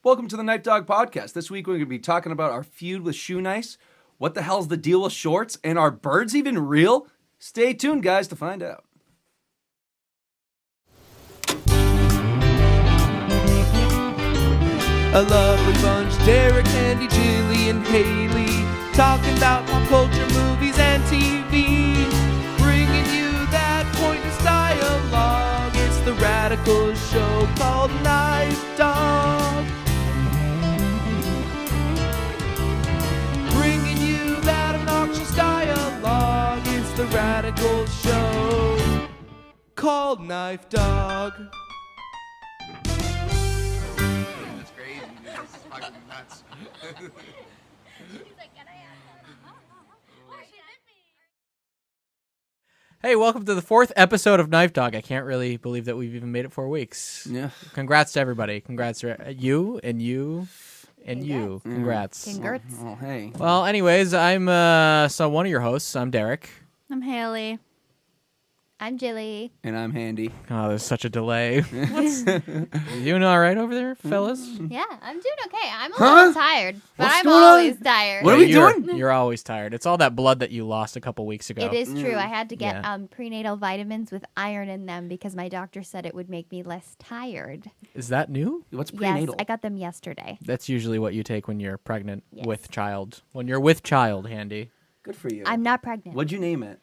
Welcome to the KnifeDog podcast. This week we're going to be talking about our feud with Shoenice, what the hell's the deal with shorts, and are birds even real? Stay tuned, guys, to find out. A lovely bunch, Derek, Andy, Jilly, and Haley, talking about pop culture, movies, and TV, bringing you that pointless dialogue. It's the radical show called KnifeDog. Bringing you that obnoxious dialogue. It's the radical show called KnifeDog. Hey, welcome to the 4th episode of KnifeDog. I can't really believe that we've even made it 4 weeks. Yeah. Congrats to everybody. Congrats to you and you and you. Congrats. Congrats. Oh, hey. Well, anyways, I'm one of your hosts. I'm Derek. I'm Haley. I'm Jilly. And I'm Handy. Oh, there's such a delay. You doing all right over there, fellas? Yeah, I'm doing okay. I'm a little tired, but What's I'm going always on? tired. What are we doing? You're always tired. It's all that blood that you lost a couple weeks ago. It is true. I had to get Yeah. prenatal vitamins with iron in them because my doctor said it would make me less tired. Is that new? What's prenatal? Yes, I got them yesterday. That's usually what you take when you're pregnant Yes. with child. When you're with child, Handy. Good for you. I'm not pregnant. What'd you name it?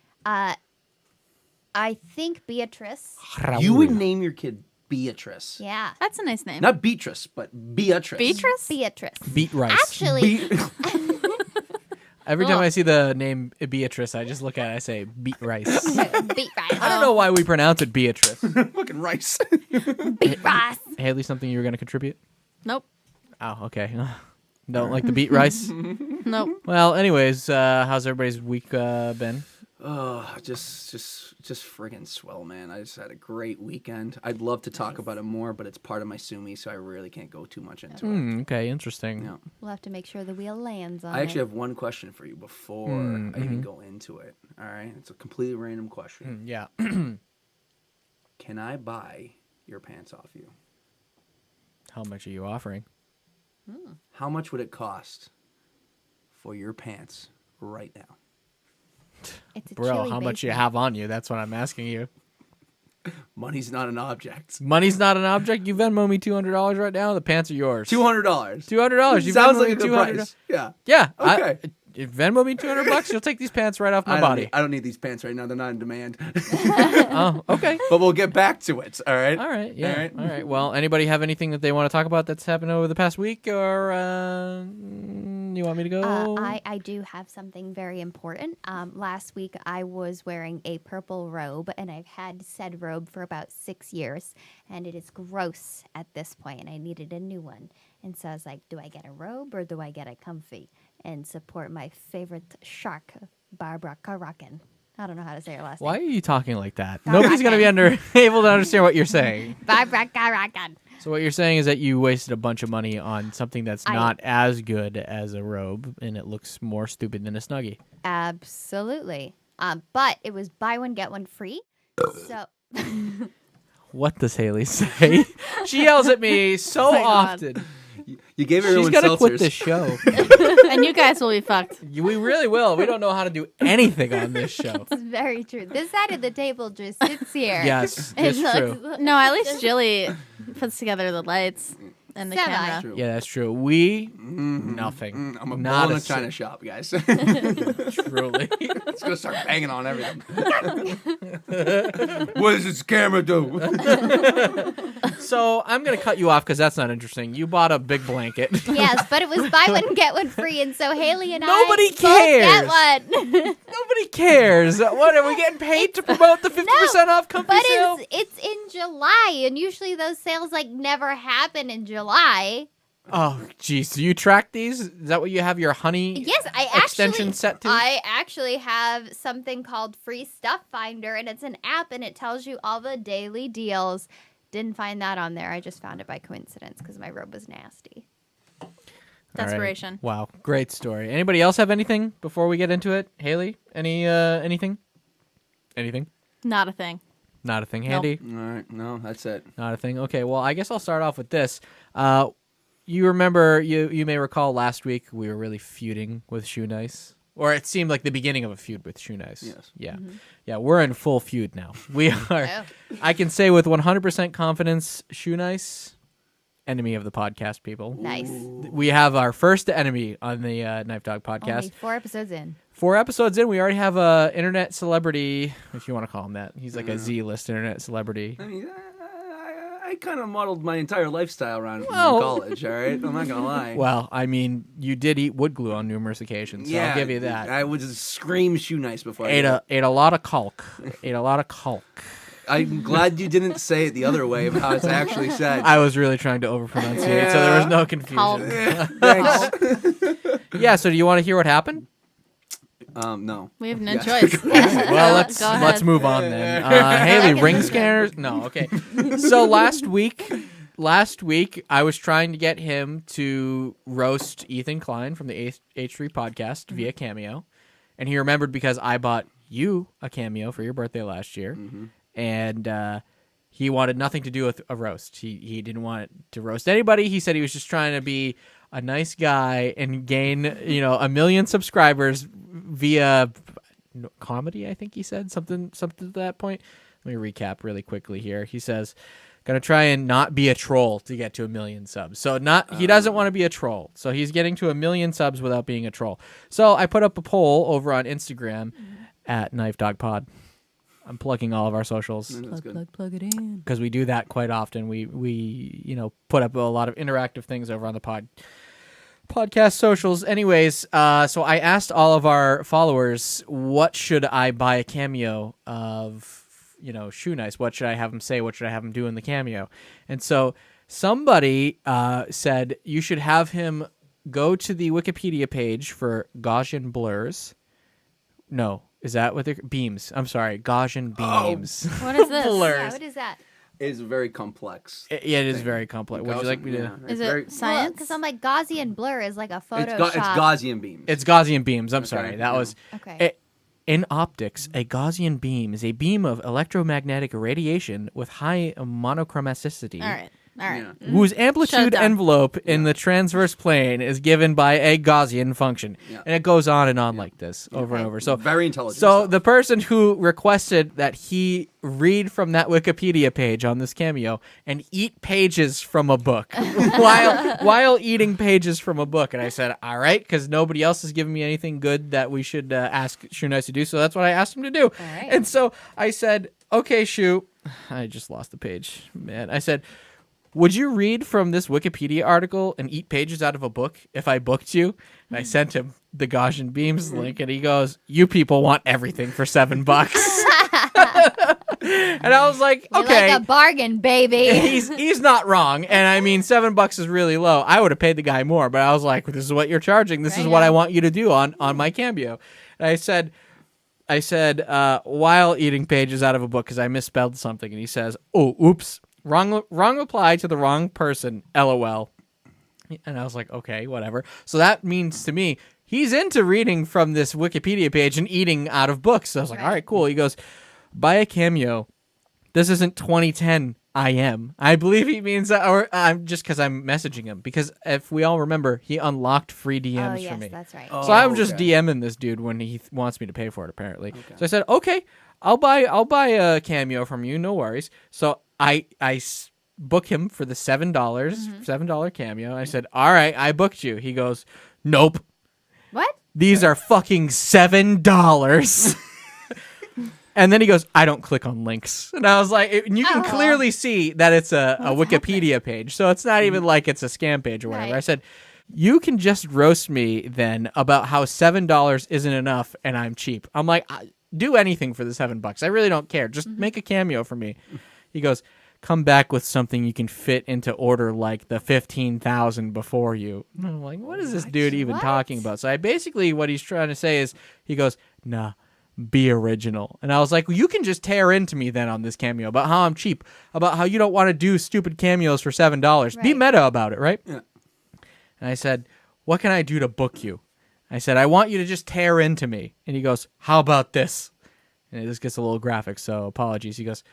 I think Beatrice. You would name your kid Beatrice. Yeah. That's a nice name. Not Beatrice, but Beatrice. Beatrice? Beatrice. Beat rice. Actually, Every time I see the name Beatrice, I just look at it, I say, beet rice. beat rice. I don't know why we pronounce it Beatrice. Fucking rice. Beat rice. Haley, something you were going to contribute? Nope. Oh, okay. Don't like the beet rice? Nope. Well, anyways, how's everybody's week been? Oh, just friggin' swell, man. I just had a great weekend. I'd love to talk about it more, but it's part of my Sumi, so I really can't go too much into it. Okay, interesting. Yeah. We'll have to make sure the wheel lands on I actually it. have one question for you before I even go into it. All right? It's a completely random question. Yeah. Can I buy your pants off you? How much are you offering? How much would it cost for your pants right now? It's a Bro, chili how much you basement. have on you? That's what I'm asking you. Money's not an object. Money's not an object. You Venmo me $200 right now. The pants are yours. $200. $200. You Sounds Venmo like me a good $200. price. Yeah. Yeah. Okay. If Venmo me $200, you'll take these pants right off my I body. don't need these pants right now. They're not in demand. Oh, okay. But we'll get back to it. All right. All right. Yeah. All right. All right. Well, anybody have anything that they want to talk about that's happened over the past week, or you want me to go? I do have something very important. Last week I was wearing a purple robe, and I've had said robe for about 6 years, and it is gross at this point, and I needed a new one. And so I was like, do I get a robe or do I get a comfy and support my favorite shark, Barbara Karakan? I don't know how to say her last Why are name. you talking like that? Nobody's going to be able to understand what you're saying. Barbara Karakan. So what you're saying is that you wasted a bunch of money on something that's not as good as a robe, and it looks more stupid than a Snuggie. Absolutely. But it was buy one, get one free. So... What does Haley say? She yells at me so my God. often. You gave She's everyone got to seltzers. quit this show. And you guys will be fucked. We really will. We don't know how to do anything on this show. It's very true. This side of the table just sits here. Yes, and it's true. No, at least Jilly puts together the lights and the Semi. camera. True. Yeah, that's true. We, nothing. I'm a Not bull in a si- china shop, guys. Truly. It's gonna start banging on everything. What does this camera do? So I'm going to cut you off because that's not interesting. You bought a big blanket. Yes, but it was buy one, get one free. And so Haley and Nobody I both get one. Nobody cares. What, are we getting paid to promote the 50% off comfy But sale? it's in July. And usually those sales like never happen in July. Oh, geez. Do you track these? Is that what you have your honey Yes, extension set to? I actually have something called Free Stuff Finder. And it's an app and it tells you all the daily deals. Didn't find that on there. I just found it by coincidence because my robe was nasty. All right. Desperation. Wow, great story. Anybody else have anything before we get into it? Haley, anything? Anything? Not a thing. Not a thing. Handy? All right, no, that's it. Not a thing. Okay, well, I guess I'll start off with this. you remember, you may recall last week we were really feuding with Shoenice. Or it seemed like the beginning of a feud with Shoenice. Yes. Yeah. Yeah, we're in full feud now. We are, I can say with 100% confidence, Shoenice, enemy of the podcast, people. Nice. We have our first enemy on the KnifeDog podcast. Only 4 episodes in. 4 episodes in, we already have a internet celebrity, if you want to call him that. He's like a Z-list internet celebrity. I mean, I kind of modeled my entire lifestyle around from Well- college, all right? I'm not going to lie. Well, I mean, you did eat wood glue on numerous occasions, so I'll give you that. I would just scream Shoenice before I Ate a lot of caulk. Ate a lot of caulk. I'm glad you didn't say it the other way of how it's actually said. I was really trying to overpronunciate, so there was no confusion. Caulk. Thanks. Yeah, so do you want to hear what happened? No. We have no Yeah. choice. Well, Go ahead. let's move on then. Haley, ring scanners? No, okay. So last week I was trying to get him to roast Ethan Klein from the H3 podcast via Cameo, and he remembered because I bought you a Cameo for your birthday last year, and he wanted nothing to do with a roast. He didn't want to roast anybody. He said he was just trying to be a nice guy and gain 1 million subscribers via comedy. I think he said something to that point. Let me recap really quickly here. He says, "Gonna try and not be a troll to get to 1 million subs." So he doesn't want to be a troll. So he's getting to 1 million subs without being a troll. So I put up a poll over on Instagram at KnifeDog Pod. I'm plugging all of our socials That's good. Plug it in. because we do that quite often. We put up a lot of interactive things over on the podcast socials. Anyways, so I asked all of our followers, what should I buy a cameo of, Shoenice? What should I have him say? What should I have him do in the cameo? And so somebody said you should have him go to the Wikipedia page for Gaussian blurs. No, is that what they're... Beams. I'm sorry, Gaussian beams. What is this? Blurs. Yeah, what is that? It's very complex. Yeah, it is very complex. Would you like me to... Yeah, Is it's it very- science? Because I'm like, Gaussian blur is like a Photoshop. It's Gaussian beams. It's Gaussian beams. I'm Okay, sorry. That yeah. was... Okay. In optics, a Gaussian beam is a beam of electromagnetic radiation with high monochromaticity. All right. Yeah. Whose amplitude down. envelope in the transverse plane is given by a Gaussian function. Yeah. And it goes on and on like this over and over. So Very intelligent. So stuff. the person who requested that he read from that Wikipedia page on this cameo and eat pages from a book while eating pages from a book. And I said, all right, because nobody else has given me anything good that we should ask Shoenice to do. So that's what I asked him to do. All right. And so I said, okay, Shu. I just lost the page. Man, I said, would you read from this Wikipedia article and eat pages out of a book if I booked you? And I sent him the Gaussian Beams link, and he goes, you people want everything for $7. And I was like, You okay. like a bargain, baby. He's not wrong. And I mean, $7 is really low. I would have paid the guy more, but I was like, this is what you're charging. This is what I want you to do on my cameo. And I said, while eating pages out of a book, because I misspelled something. And he says, oh, oops. Wrong reply to the wrong person, LOL. And I was like, okay, whatever. So that means to me, he's into reading from this Wikipedia page and eating out of books. So I was like, all right, cool. He goes, buy a cameo. This isn't 2010 IM. I believe he means that, or just because I'm messaging him. Because if we all remember, he unlocked free DMs Oh, for yes, me. that's right. So I'm just okay. DMing this dude when he wants me to pay for it, apparently. So I said, okay, I'll buy a cameo from you, no worries. So I book him for the $7 cameo. I said, all right, I booked you. He goes, nope. What? These are fucking $7. And then he goes, I don't click on links. And I was like, and you can clearly see that it's a Wikipedia page. So it's not even like it's a scam page or whatever. Right. I said, you can just roast me then about how $7 isn't enough and I'm cheap. I'm like, do anything for the $7. I really don't care. Just make a cameo for me. He goes, come back with something you can fit into order like the 15,000 before you. And I'm like, what is this dude even talking about? So I basically, what he's trying to say is, he goes, nah, be original. And I was like, well, you can just tear into me then on this cameo about how I'm cheap, about how you don't want to do stupid cameos for $7. Be meta about it, right? Yeah. And I said, what can I do to book you? I said, I want you to just tear into me. And he goes, how about this? And this gets a little graphic, so apologies. He goes,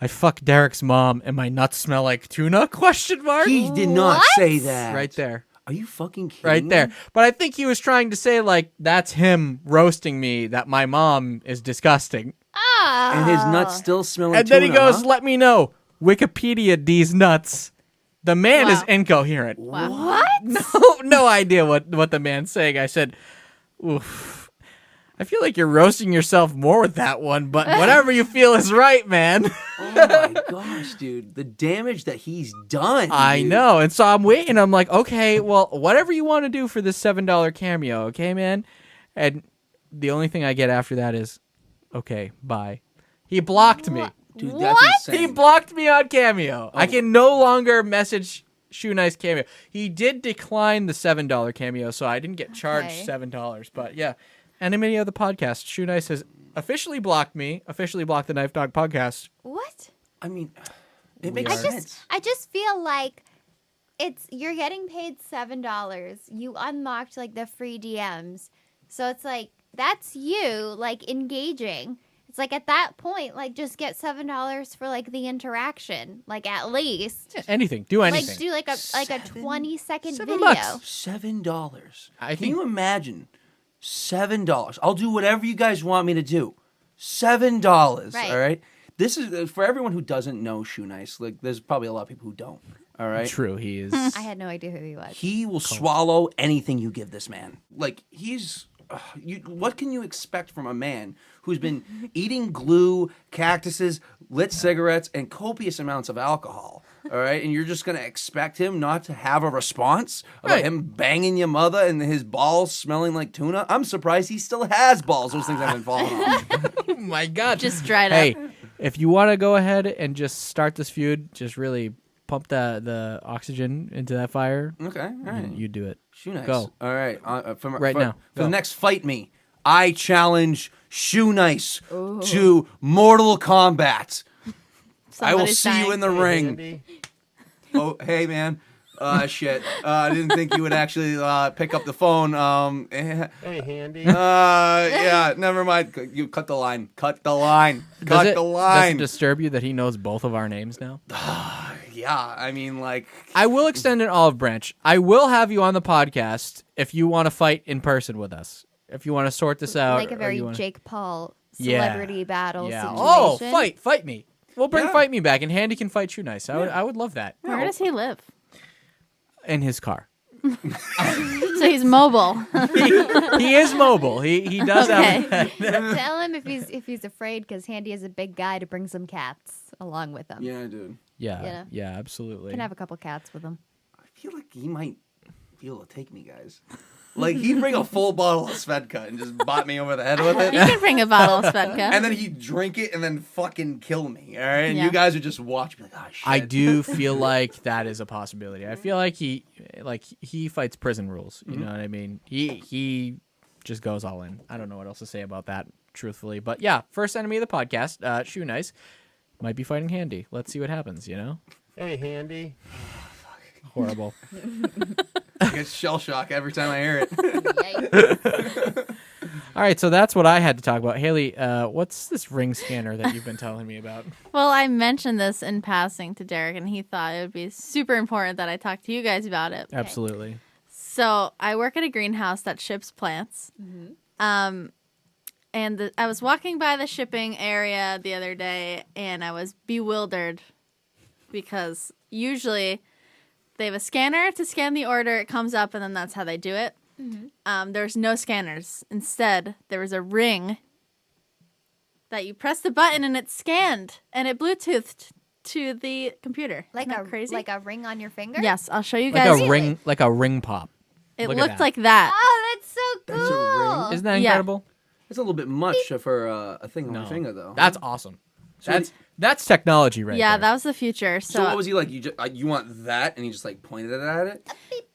I fucked Derek's mom and my nuts smell like tuna? Question mark. He did not say that. Right there. Are you fucking kidding Right me? there. But I think he was trying to say, like, that's him roasting me, that my mom is disgusting. And his nuts still smell like And then he tuna, goes, huh? let me know. Wikipedia these nuts. The man is Wow. incoherent. Wow. No idea what the man's saying. I said, oof. I feel like you're roasting yourself more with that one, but whatever you feel is right, man. Oh my gosh, dude. The damage that he's done. I dude. know. And so I'm waiting. I'm like, okay, well, whatever you want to do for this $7 cameo, okay, man? And the only thing I get after that is, okay, bye. He blocked me. Dude, that's insane. He blocked me on Cameo. I can no longer message Shoenice Cameo. He did decline the $7 Cameo, so I didn't get charged $7. But yeah, Enemy of the podcast, Shoenice has officially blocked me, officially blocked the Knife Dog podcast. What? I mean, it makes sense. I just feel like you're getting paid $7. You unlocked like the free DMs. So it's like that's you like engaging. It's like at that point, like just get $7 for like the interaction, like at least. Yeah, anything, do anything. Like do like a 20-second $7 video. bucks. $7. I Can think- you imagine? $7. I'll do whatever you guys want me to do. $7. Right. All right. This is for everyone who doesn't know Shoenice. Like, there's probably a lot of people who don't. All right. True, he is. I had no idea who he was. He will swallow anything you give this man. Like, he's. What can you expect from a man who's been eating glue, cactuses, lit cigarettes, and copious amounts of alcohol? All right, and you're just gonna expect him not to have a response about Right. him banging your mother and his balls smelling like tuna? I'm surprised he still has balls. Those things haven't fallen off. Oh my God. Just dried Hey, up. if you want to go ahead and just start this feud, just really pump the oxygen into that fire. Okay, all right. You do it. Shoenice. Go. All right. Right now. For Go. the next Fight Me, I challenge Shoenice to Mortal Kombat. I will Somebody's see you dying. in the ring. Oh, hey, man. Shit. I didn't think you would actually pick up the phone. Hey, Handy. Yeah, never mind. You cut the line. Cut the line. Cut the Does it line. disturb you that he knows both of our names now? Yeah, I mean, like, I will extend an olive branch. I will have you on the podcast if you want to fight in person with us. If you want to sort this out. Like a or very you wanna... Jake Paul Yeah. celebrity battle Yeah. situation. Oh, fight me. We'll bring Yeah. Fight Me back, and Handy can fight Shoenice. I would love that. Where does he live? In his car. So he's mobile. He is mobile. He does Okay. have Tell him if he's afraid, because Handy is a big guy, to bring some cats along with him. yeah, dude. Yeah, Yeah. absolutely. Can have a couple cats with him. I feel like he might be able to take me, guys. Like, he'd bring a full bottle of Svedka and just bot me over the head with it. You can bring a bottle of Svedka. And then he'd drink it and then fucking kill me, all right? And Yeah. you guys would just watch me like, oh, shit. I do feel like that is a possibility. I feel like he fights prison rules. You know what I mean? He just goes all in. I don't know what else to say about that, truthfully. But yeah, first enemy of the podcast, Shoenice, might be fighting Handy. Let's see what happens. You know? Hey, Handy. Horrible. I get shell shock every time I hear it. Yikes. All right, so that's what I had to talk about. Haley, what's this ring scanner that you've been telling me about? Well, I mentioned this in passing to Derek, and he thought it would be super important that I talk to you guys about it. Absolutely. So I work at a greenhouse that ships plants. And I was walking by the shipping area the other day, and I was bewildered because usually they have a scanner to scan the order. It comes up, and then that's how they do it. There's no scanners. Instead, there was a ring that you press the button, and it's scanned, and it Bluetoothed to the computer. Like Isn't a that crazy? like a ring on your finger? Yes, I'll show you Like guys. a ring pop. It Look at looked that. like that. Oh, that's so cool. That's a ring? Isn't that Yeah. incredible? It's a little bit much for a thing on No. my finger, though. That's awesome. So That's technology right Yeah, there. that was the future. So what was he like? You want that? And he just, like, pointed it at it?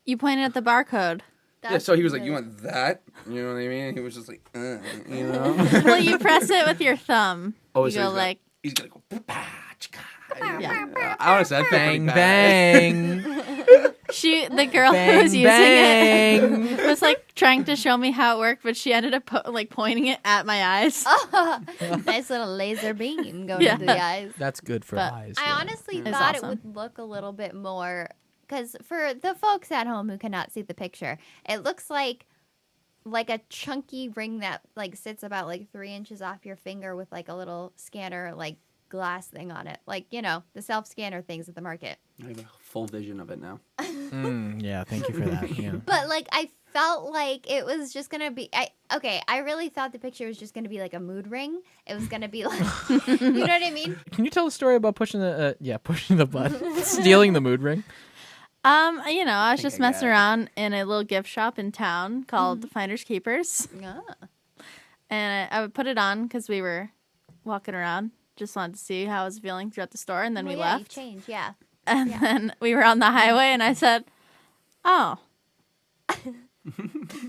You pointed at the barcode. Yeah, so he was like, you want that? You know what I mean? He was just like, you know? Well, you press it with your thumb. Oh, You so go he's like, he's gonna go, "Pa-pa, chka." Yeah. Honestly, I'd feel pretty Bang, bad. bang. The girl who Bang, was using it was like trying to show me how it worked, but she ended up pointing it at my eyes. Nice little laser beam going Yeah. into the eyes. That's good for But eyes. I yeah. honestly It's thought awesome. it would look a little bit more, because for the folks at home who cannot see the picture, it looks like a chunky ring that like sits about like 3 inches off your finger with like a little scanner like glass thing on it, like the self scanner things at the market. I have a full vision of it now. Yeah, thank you for that. Yeah. But like I felt like it was just gonna be. I really thought the picture was just gonna be like a mood ring. It was gonna be like, you know what I mean? Can you tell the story about pushing the button, stealing the mood ring? I was just I messing got it. around in a little gift shop in town called Finders Keepers, Yeah. and I would put it on because we were walking around. Just wanted to see how I was feeling throughout the store, and then we Well, yeah, you left. changed, yeah. And then we were on the highway, and I said, "Oh."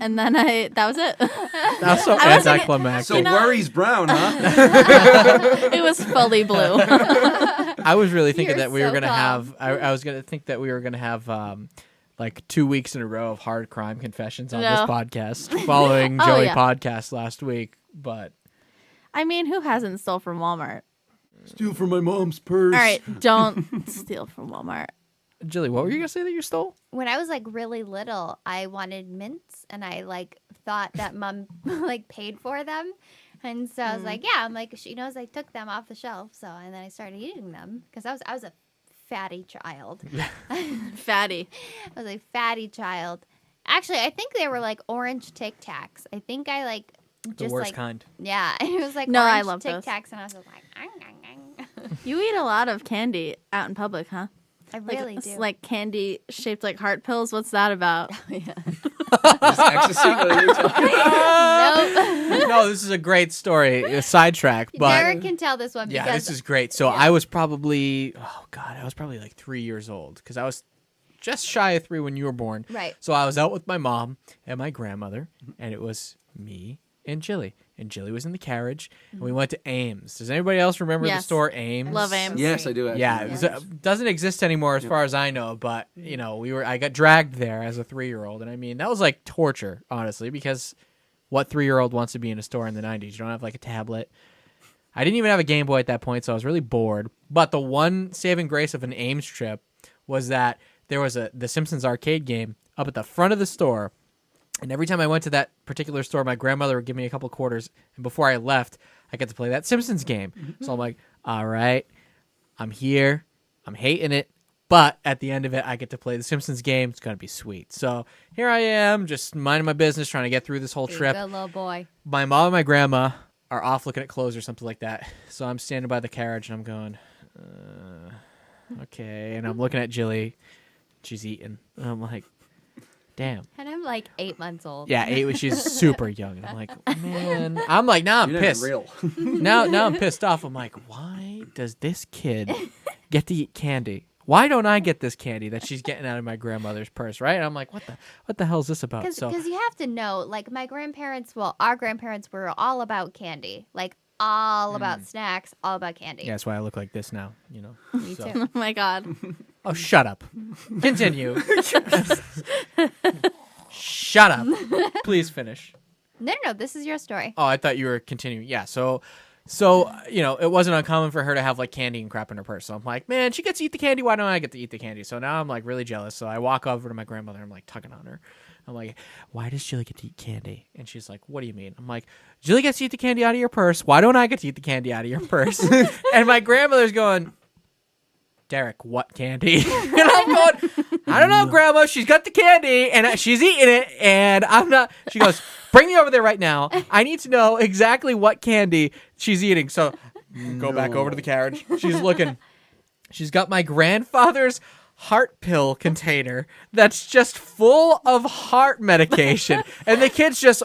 And then that was it. That was so I wasn't- anticlimactic. So worries brown, huh? It was fully blue. I was really thinking You're that we were so gonna calm. have. I was gonna think that we were gonna have like 2 weeks in a row of hard crime confessions on this No. podcast, following Oh, Joey yeah. podcast last week. But I mean, who hasn't stole from Walmart? Steal from my mom's purse. All right, don't steal from Walmart. Jilly, what were you gonna say that you stole? When I was like really little, I wanted mints, and I like thought that mom like paid for them, and so I was like, yeah, I'm like she knows I took them off the shelf, so and then I started eating them because I was a fatty child. Fatty. I was a fatty child. Actually, I think they were like orange Tic Tacs. I think I like The just worst like kind. yeah, and it was like No, I orange love Tic those. Tacs, and I was just like, "Ang, ang, ang." You eat a lot of candy out in public, huh? I Like, really it's do. like candy shaped like heart pills. What's that about? Just ecstasy. What are you talking about? Nope. No, this is a great story. A sidetrack, but Derek can tell this one yeah, because this is great. So I was probably, I was probably like 3 years old because I was just shy of 3 when you were born. Right. So I was out with my mom and my grandmother, and it was me and Jilly. And Jilly was in the carriage, and we went to Ames. Does anybody else remember the Yes. store Ames? Love Ames. Yes, I do. Actually. Yeah, it doesn't exist anymore as far as I know, but I got dragged there as a 3-year-old, and I mean that was like torture, honestly, because what 3-year-old wants to be in a store in the 90s? You don't have like a tablet. I didn't even have a Game Boy at that point, so I was really bored. But the one saving grace of an Ames trip was that there was the Simpsons arcade game up at the front of the store. And every time I went to that particular store, my grandmother would give me a couple quarters. And before I left, I got to play that Simpsons game. So I'm like, all right, I'm here. I'm hating it. But at the end of it, I get to play the Simpsons game. It's going to be sweet. So here I am, just minding my business, trying to get through this whole You're a trip. good little boy. My mom and my grandma are off looking at clothes or something like that. So I'm standing by the carriage, and I'm going, okay. And I'm looking at Jilly. She's eating. And I'm like, damn. And I'm like 8 months old. Yeah, 8. She's super young. And I'm like, man. I'm like, now I'm You're not even pissed. real. Now I'm pissed off. I'm like, why does this kid get to eat candy? Why don't I get this candy that she's getting out of my grandmother's purse, right? And I'm like, what the hell is this about? Because So you have to know, like our grandparents were all about candy, like all about snacks, all about candy. yeah, that's why I look like this now. Me So- too. Oh my God. Oh, shut up. Continue. Shut up. Please finish. No. This is your story. Oh, I thought you were continuing. Yeah, so it wasn't uncommon for her to have like candy and crap in her purse. So I'm like, man, she gets to eat the candy. Why don't I get to eat the candy? So now I'm like really jealous. So I walk over to my grandmother. I'm like tugging on her. I'm like, why does Jilly get to eat candy? And she's like, what do you mean? I'm like, Jilly gets to eat the candy out of your purse. Why don't I get to eat the candy out of your purse? And my grandmother's going, Derek, what candy? And I'm going, I don't know, Grandma. She's got the candy, and she's eating it, and I'm not. She goes, bring me over there right now. I need to know exactly what candy she's eating. So go back over to the carriage. She's looking. She's got my grandfather's heart pill container that's just full of heart medication, and the kid's just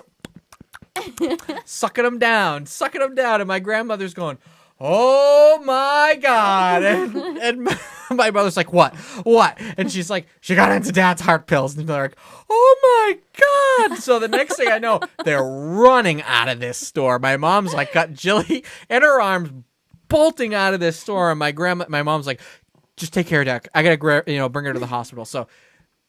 sucking them down, and my grandmother's going, oh my God. And my brother's like, what? And she's like, she got into Dad's heart pills. And they're like, oh my God. So the next thing I know, they're running out of this store. My mom's like got Jilly in her arms bolting out of this store. And my mom's like, just take care of Dad. I got to bring her to the hospital. So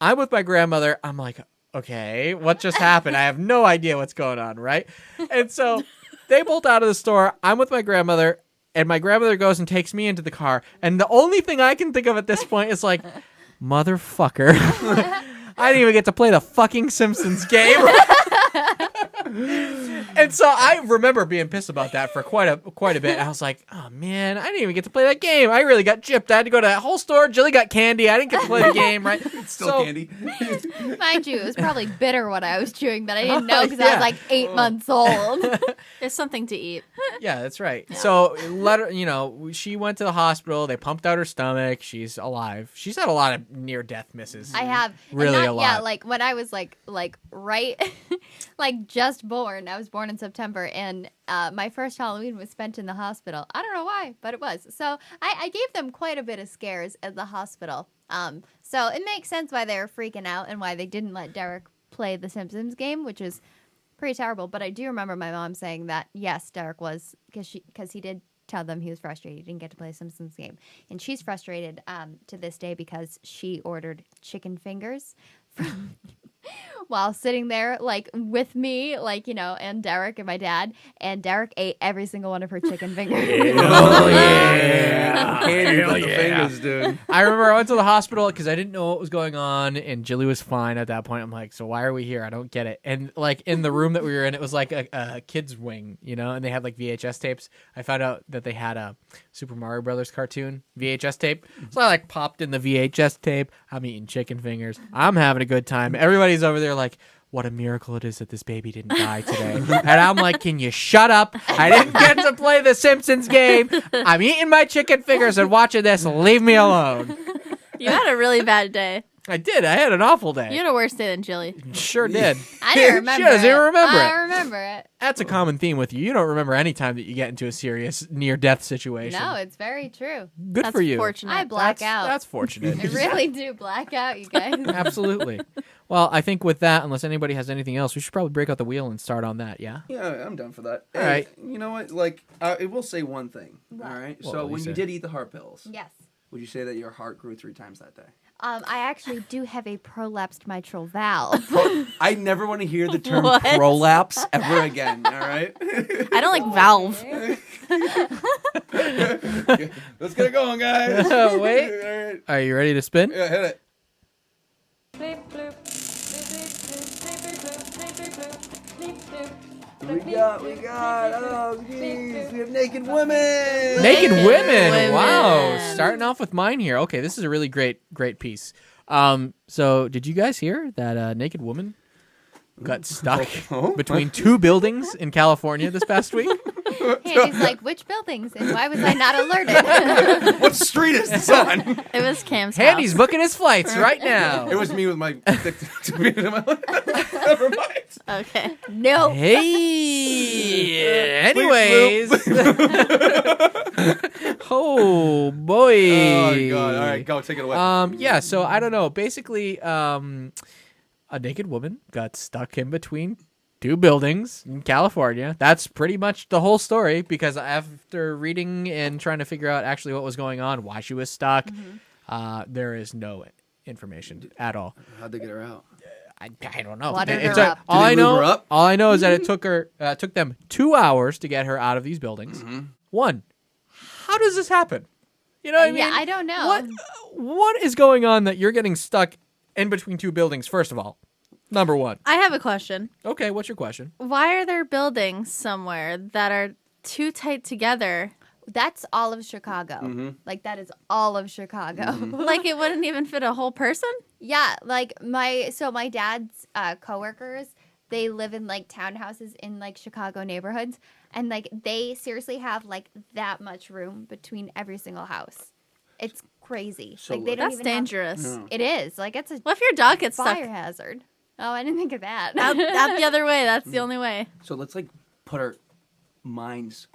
I'm with my grandmother. I'm like, okay, what just happened? I have no idea what's going on, right? And so they bolt out of the store. I'm with my grandmother, and my grandmother goes and takes me into the car. And the only thing I can think of at this point is like, motherfucker. I didn't even get to play the fucking Simpsons game. And so I remember being pissed about that for quite a bit. I was like, oh man, I didn't even get to play that game. I really got gypped. I had to go to that whole store. Jilly got candy. I didn't get to play the game, right? It's still candy. Mind you, it was probably bitter what I was chewing, but I didn't know because I was like 8 months old. There's something to eat. Yeah, that's right. So let her, she went to the hospital. They pumped out her stomach. She's alive. She's had a lot of near-death misses. I have. Really a lot. Yeah, like when I was like right, like just born. I was born in September, and my first Halloween was spent in the hospital. I don't know why, but it was. So I gave them quite a bit of scares at the hospital. So it makes sense why they were freaking out and why they didn't let Derek play the Simpsons game, which is pretty terrible. But I do remember my mom saying that yes, Derek was because he did tell them he was frustrated. He didn't get to play a Simpsons game. And she's frustrated to this day because she ordered chicken fingers from while sitting there, like, with me, like, and Derek and my dad. And Derek ate every single one of her chicken fingers. Oh, yeah. Candy Hell with the yeah. fingers, dude. I remember I went to the hospital because I didn't know what was going on, and Jilly was fine at that point. I'm like, so why are we here? I don't get it. And, like, in the room that we were in, it was like a kid's wing, and they had, like, VHS tapes. I found out that they had a Super Mario Brothers cartoon VHS tape. So I, like, popped in the VHS tape. I'm eating chicken fingers. I'm having a good time. Everybody's over there like, what a miracle it is that this baby didn't die today. And I'm like, can you shut up? I didn't get to play the Simpsons game. I'm eating my chicken fingers and watching this. Leave me alone. You had a really bad day. I did. I had an awful day. You had a worse day than Jilly. Sure did. I didn't remember She doesn't even remember I it. remember it. That's a common theme with you. You don't remember any time that you get into a serious near-death situation. No, it's very true. Good That's for you. fortunate. I black out. That's fortunate. I really do black out, you guys. Absolutely. Well, I think with that, unless anybody has anything else, we should probably break out the wheel and start on that, yeah? Yeah, I'm done for that. All right. You know what? Like, I will say one thing. What? All right. What So will you when say? you did eat the heart pills, Yes. would you say that your heart grew 3 times that day? I actually do have a prolapsed mitral valve. I never want to hear the term What? prolapse ever again. All right. I don't like valve. Let's get it going, guys. Wait. All right. Are you ready to spin? Yeah, hit it. We got, oh jeez, we have naked women. Naked women. women. Wow. Starting off with mine here. Okay, this is a really great piece. So did you guys hear that a naked woman got stuck between 2 buildings in California this past week? Andy's like, which buildings? And why was I not alerted? What street is this on? It was Cam's Handy's house. booking his flights right now. It was me with my dick to me in my Never mind. Okay. No. Hey. Anyways. Oh boy. Oh god. All right, go take it away. Yeah, so I don't know. Basically, a naked woman got stuck in between 2 buildings in California. That's pretty much the whole story, because after reading and trying to figure out actually what was going on, why she was stuck, there is no information at all. How'd they get her out? I don't know. Watered It's her a- up. all Did I they move know, her up? all I know is that it took them 2 hours to get her out of these buildings. 1, how does this happen? You know what I mean? Yeah, I don't know. What is going on that you're getting stuck in between 2 buildings? First of all, number 1. I have a question. Okay, what's your question? Why are there buildings somewhere that are too tight together? That's all of Chicago. Like, that is all of Chicago. Like it wouldn't even fit a whole person? Yeah, like my dad's coworkers, they live in like townhouses in like Chicago neighborhoods, and like they seriously have like that much room between every single house. It's crazy. So, like they don't That's even dangerous. No. It is like it's a What if your dog gets stuck fire hazard. Oh, I didn't think of that. out the other way? That's the only way. So let's like put our minds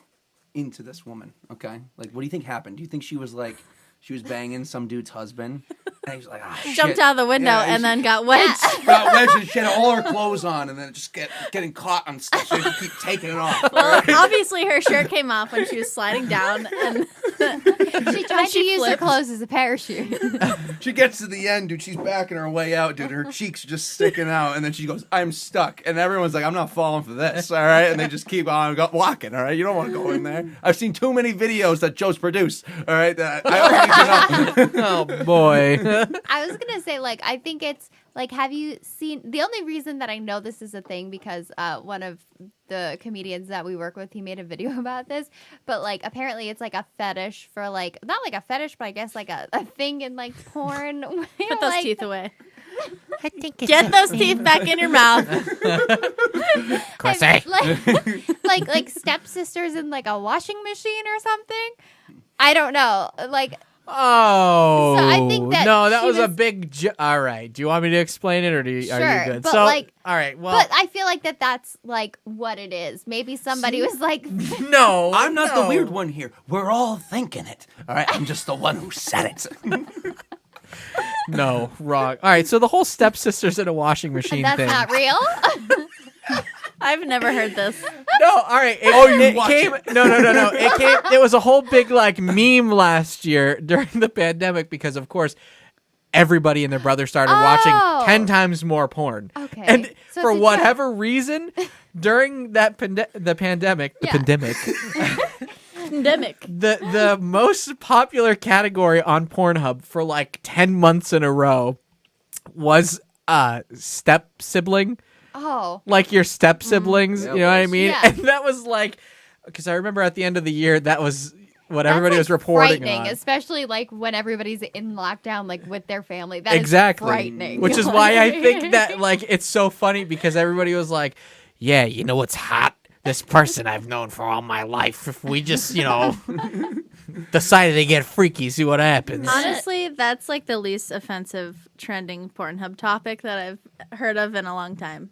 into this woman, okay? Like, what do you think happened? Do you think she was banging some dude's husband, And he's like, Jumped out of the window and then got wedged. got wedged and she had all her clothes on, and then just getting caught on stuff, so she keep taking it off. Well, obviously her shirt came off when she was sliding down, and She tried to use her clothes as a parachute. She gets to the end, dude. She's backing her way out, dude. Her cheeks just sticking out, and then she goes, "I'm stuck." And everyone's like, "I'm not falling for this." All right, and they just keep on walking. All right, you don't want to go in there. I've seen too many videos that Joe's produced. All right, that I don't need to know. Oh boy. I was gonna say, like, I think it's like, have you seen? The only reason that I know this is a thing because one of the comedians that we work with, he made a video about this. But like, apparently, it's like a fetish for like, not like a fetish, but I guess like a thing in like porn. put those teeth away. I think Get those teeth back in your mouth. like stepsisters in like a washing machine or something. I don't know. Like, Oh, So I think that no, that she was a was- big. All right, do you want me to explain it, or are you Sure, good? but So, like- all right, well, but I feel like that's like what it is. Maybe somebody was like, no, I'm not no. the weird one here. We're all thinking it. All right, I'm just the one who said it. No, wrong. All right, so the whole stepsisters in a washing machine that's thing. not real. I've never heard this. No, all right. you watch came. it. No. It came. It was a whole big like meme last year during the pandemic because, of course, everybody and their brother started watching Oh. 10 times more porn. Okay. And So for it's a whatever reason, during that the pandemic, Yeah. Pandemic. the most popular category on Pornhub for like 10 months in a row was step sibling. Oh, Like your step siblings, Yeah, you know what I it was. mean? Yeah. And that was like, because I remember at the end of the year, that was what that's, everybody like, was reporting frightening, on. especially like when everybody's in lockdown, like with their family. That is Exactly. frightening. Which is why I think that like it's so funny because everybody was like, yeah, you know what's hot? This person I've known for all my life. If we just, decided to get freaky, see what happens. Honestly, that's like the least offensive trending Pornhub topic that I've heard of in a long time.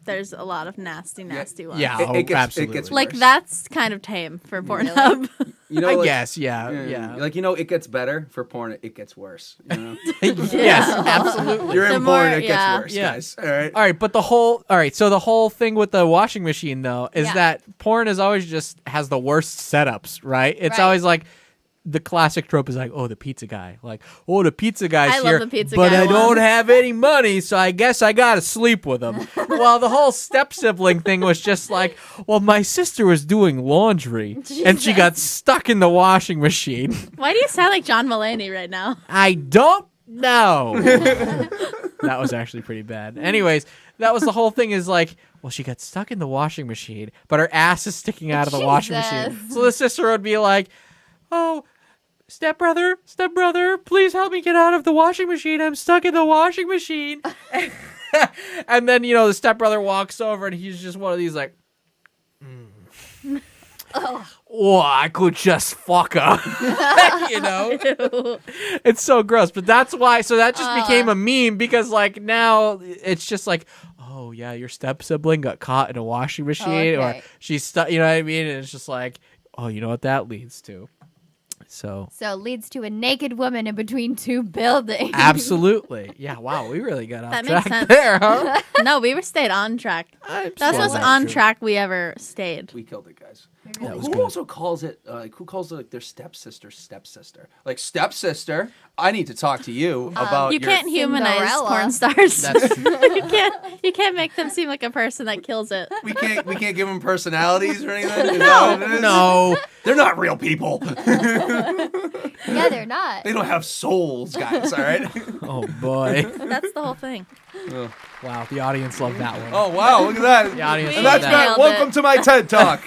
There's a lot of nasty ones. Yeah. It gets, absolutely. It gets Like worse. that's kind of tame for Pornhub. You know, I like- guess, yeah. Like, it gets better for porn. It gets worse. You know? Yes, absolutely. You're The in more- porn. It gets yeah. worse, Yeah. guys. All right. All right, but so the whole thing with the washing machine though is Yeah. that porn is always just has the worst setups, right? It's Right. always like the classic trope is like, oh, the pizza guy, like, oh, the pizza guy's I love here, the pizza but guy I don't one. have any money, so I guess I gotta sleep with him. Well, the whole step sibling thing was just like, well, my sister was doing laundry and she got stuck in the washing machine. Why do you sound like John Mulaney right now? I don't know. That was actually pretty bad. Anyways, that was the whole thing is like, well, she got stuck in the washing machine, but her ass is sticking out of the washing machine. Jesus. So the sister would be like, oh, stepbrother, please help me get out of the washing machine. I'm stuck in the washing machine. And then, the stepbrother walks over and he's just one of these like, oh, I could just fuck her. It's so gross, but that's why. So that just became a meme because like now it's just like, oh yeah, your step sibling got caught in a washing machine or Okay. she's stuck. You know what I mean? And it's just like, oh, you know what that leads to. So So leads to a naked woman in between two buildings. absolutely, yeah. Wow, we really got off That makes track sense. there, huh? No, we stayed on track. That's the Well, most that's on true. track we ever stayed. We killed it, guys. That was Who good. also calls it who calls it like their stepsister? Like stepsister. I need to talk to you about You your can't humanize Cinderella. porn stars. That's true. You can't make them seem like a person that kills it. We can't give them personalities or anything. Is that what it is? No. They're not real people. Yeah, they're not. They don't have souls, guys. All right. Oh boy. That's the whole thing. Wow, the audience loved that one. Oh wow, look at that. The audience And loved that's that. Matt. Nailed Welcome it. to my TED Talk.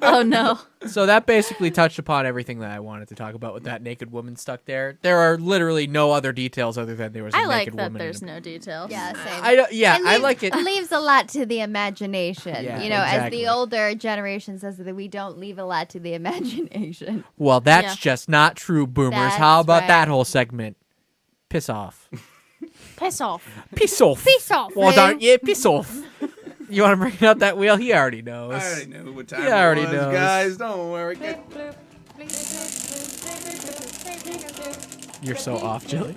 Oh no. So that basically touched upon everything that I wanted to talk about with that naked woman stuck there. There are literally no other details other than there was a I naked like that woman. there's in it. no details. Yeah, same. I like it. It leaves a lot to the imagination. Yeah, as exactly. the older generation says that we don't leave a lot to the imagination. Well, that's Yeah. just not true, boomers. That's How about right. that whole segment? Piss off. Piss off. Piss off. Piss off, Well, Lou. don't you? Piss off. You want to bring out that wheel? He already knows. I already know what time Yeah, I already it was, knows. guys. Don't worry. You're so off, Jilly.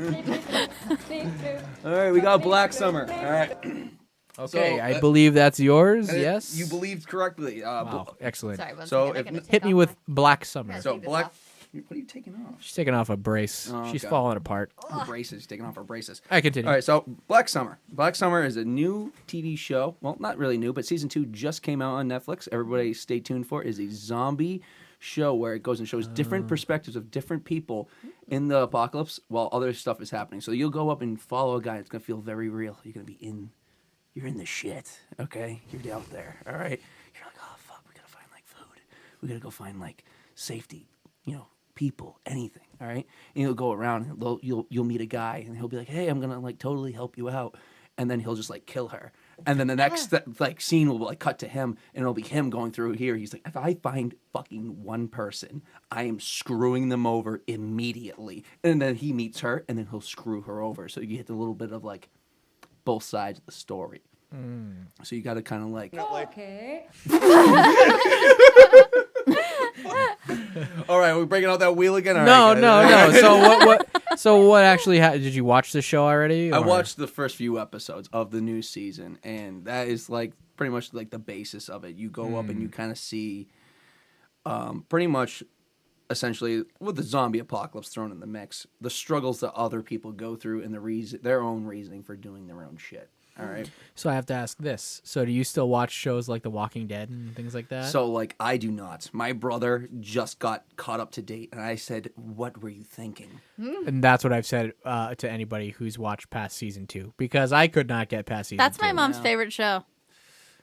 All right, we got Black Summer. All right. Okay, So, I believe that's yours. Uh, Yes. You believed correctly. Wow, excellent. Sorry, one So second, I if- gotta take Hit me off with my- Black Summer. So take this Black. off. What are you taking off? She's taking off a brace. Oh, She's okay. falling apart. Her braces. She's taking off her braces. I continue. All right, so Black Summer. Black Summer is a new TV show. Well, not really new, but season 2 just came out on Netflix. Everybody stay tuned for it. Is a zombie show where it goes and shows different perspectives of different people in the apocalypse while other stuff is happening. So you'll go up and follow a guy. It's going to feel very real. You're going to be you're in the shit, okay? You're out there, all right? You're like, oh, fuck, we got to find, like, food. We got to go find, like, safety, people, anything, all right? And you'll go around, and you'll meet a guy, and he'll be like, hey, I'm going to, like, totally help you out. And then he'll just, like, kill her. And then the next, like, scene will, like, cut to him, and it'll be him going through here. He's like, if I find fucking one person, I am screwing them over immediately. And then he meets her, and then he'll screw her over. So you get a little bit of, like, both sides of the story. So you got to kind of, like... Okay. All right, we're breaking out that wheel again? All No, right, no, guys. no. So what? So what actually? Did you watch the show already? I or- watched the first few episodes of the new season, and that is like pretty much like the basis of it. You go up and you kind of see, pretty much, essentially, with the zombie apocalypse thrown in the mix, the struggles that other people go through and their own reasoning for doing their own shit. All right. So I have to ask this. So do you still watch shows like The Walking Dead and things like that? So like I do not. My brother just got caught up to date, and I said, "What were you thinking?" And that's what I've said to anybody who's watched past season 2 because I could not get past season 2. That's my mom's favorite show.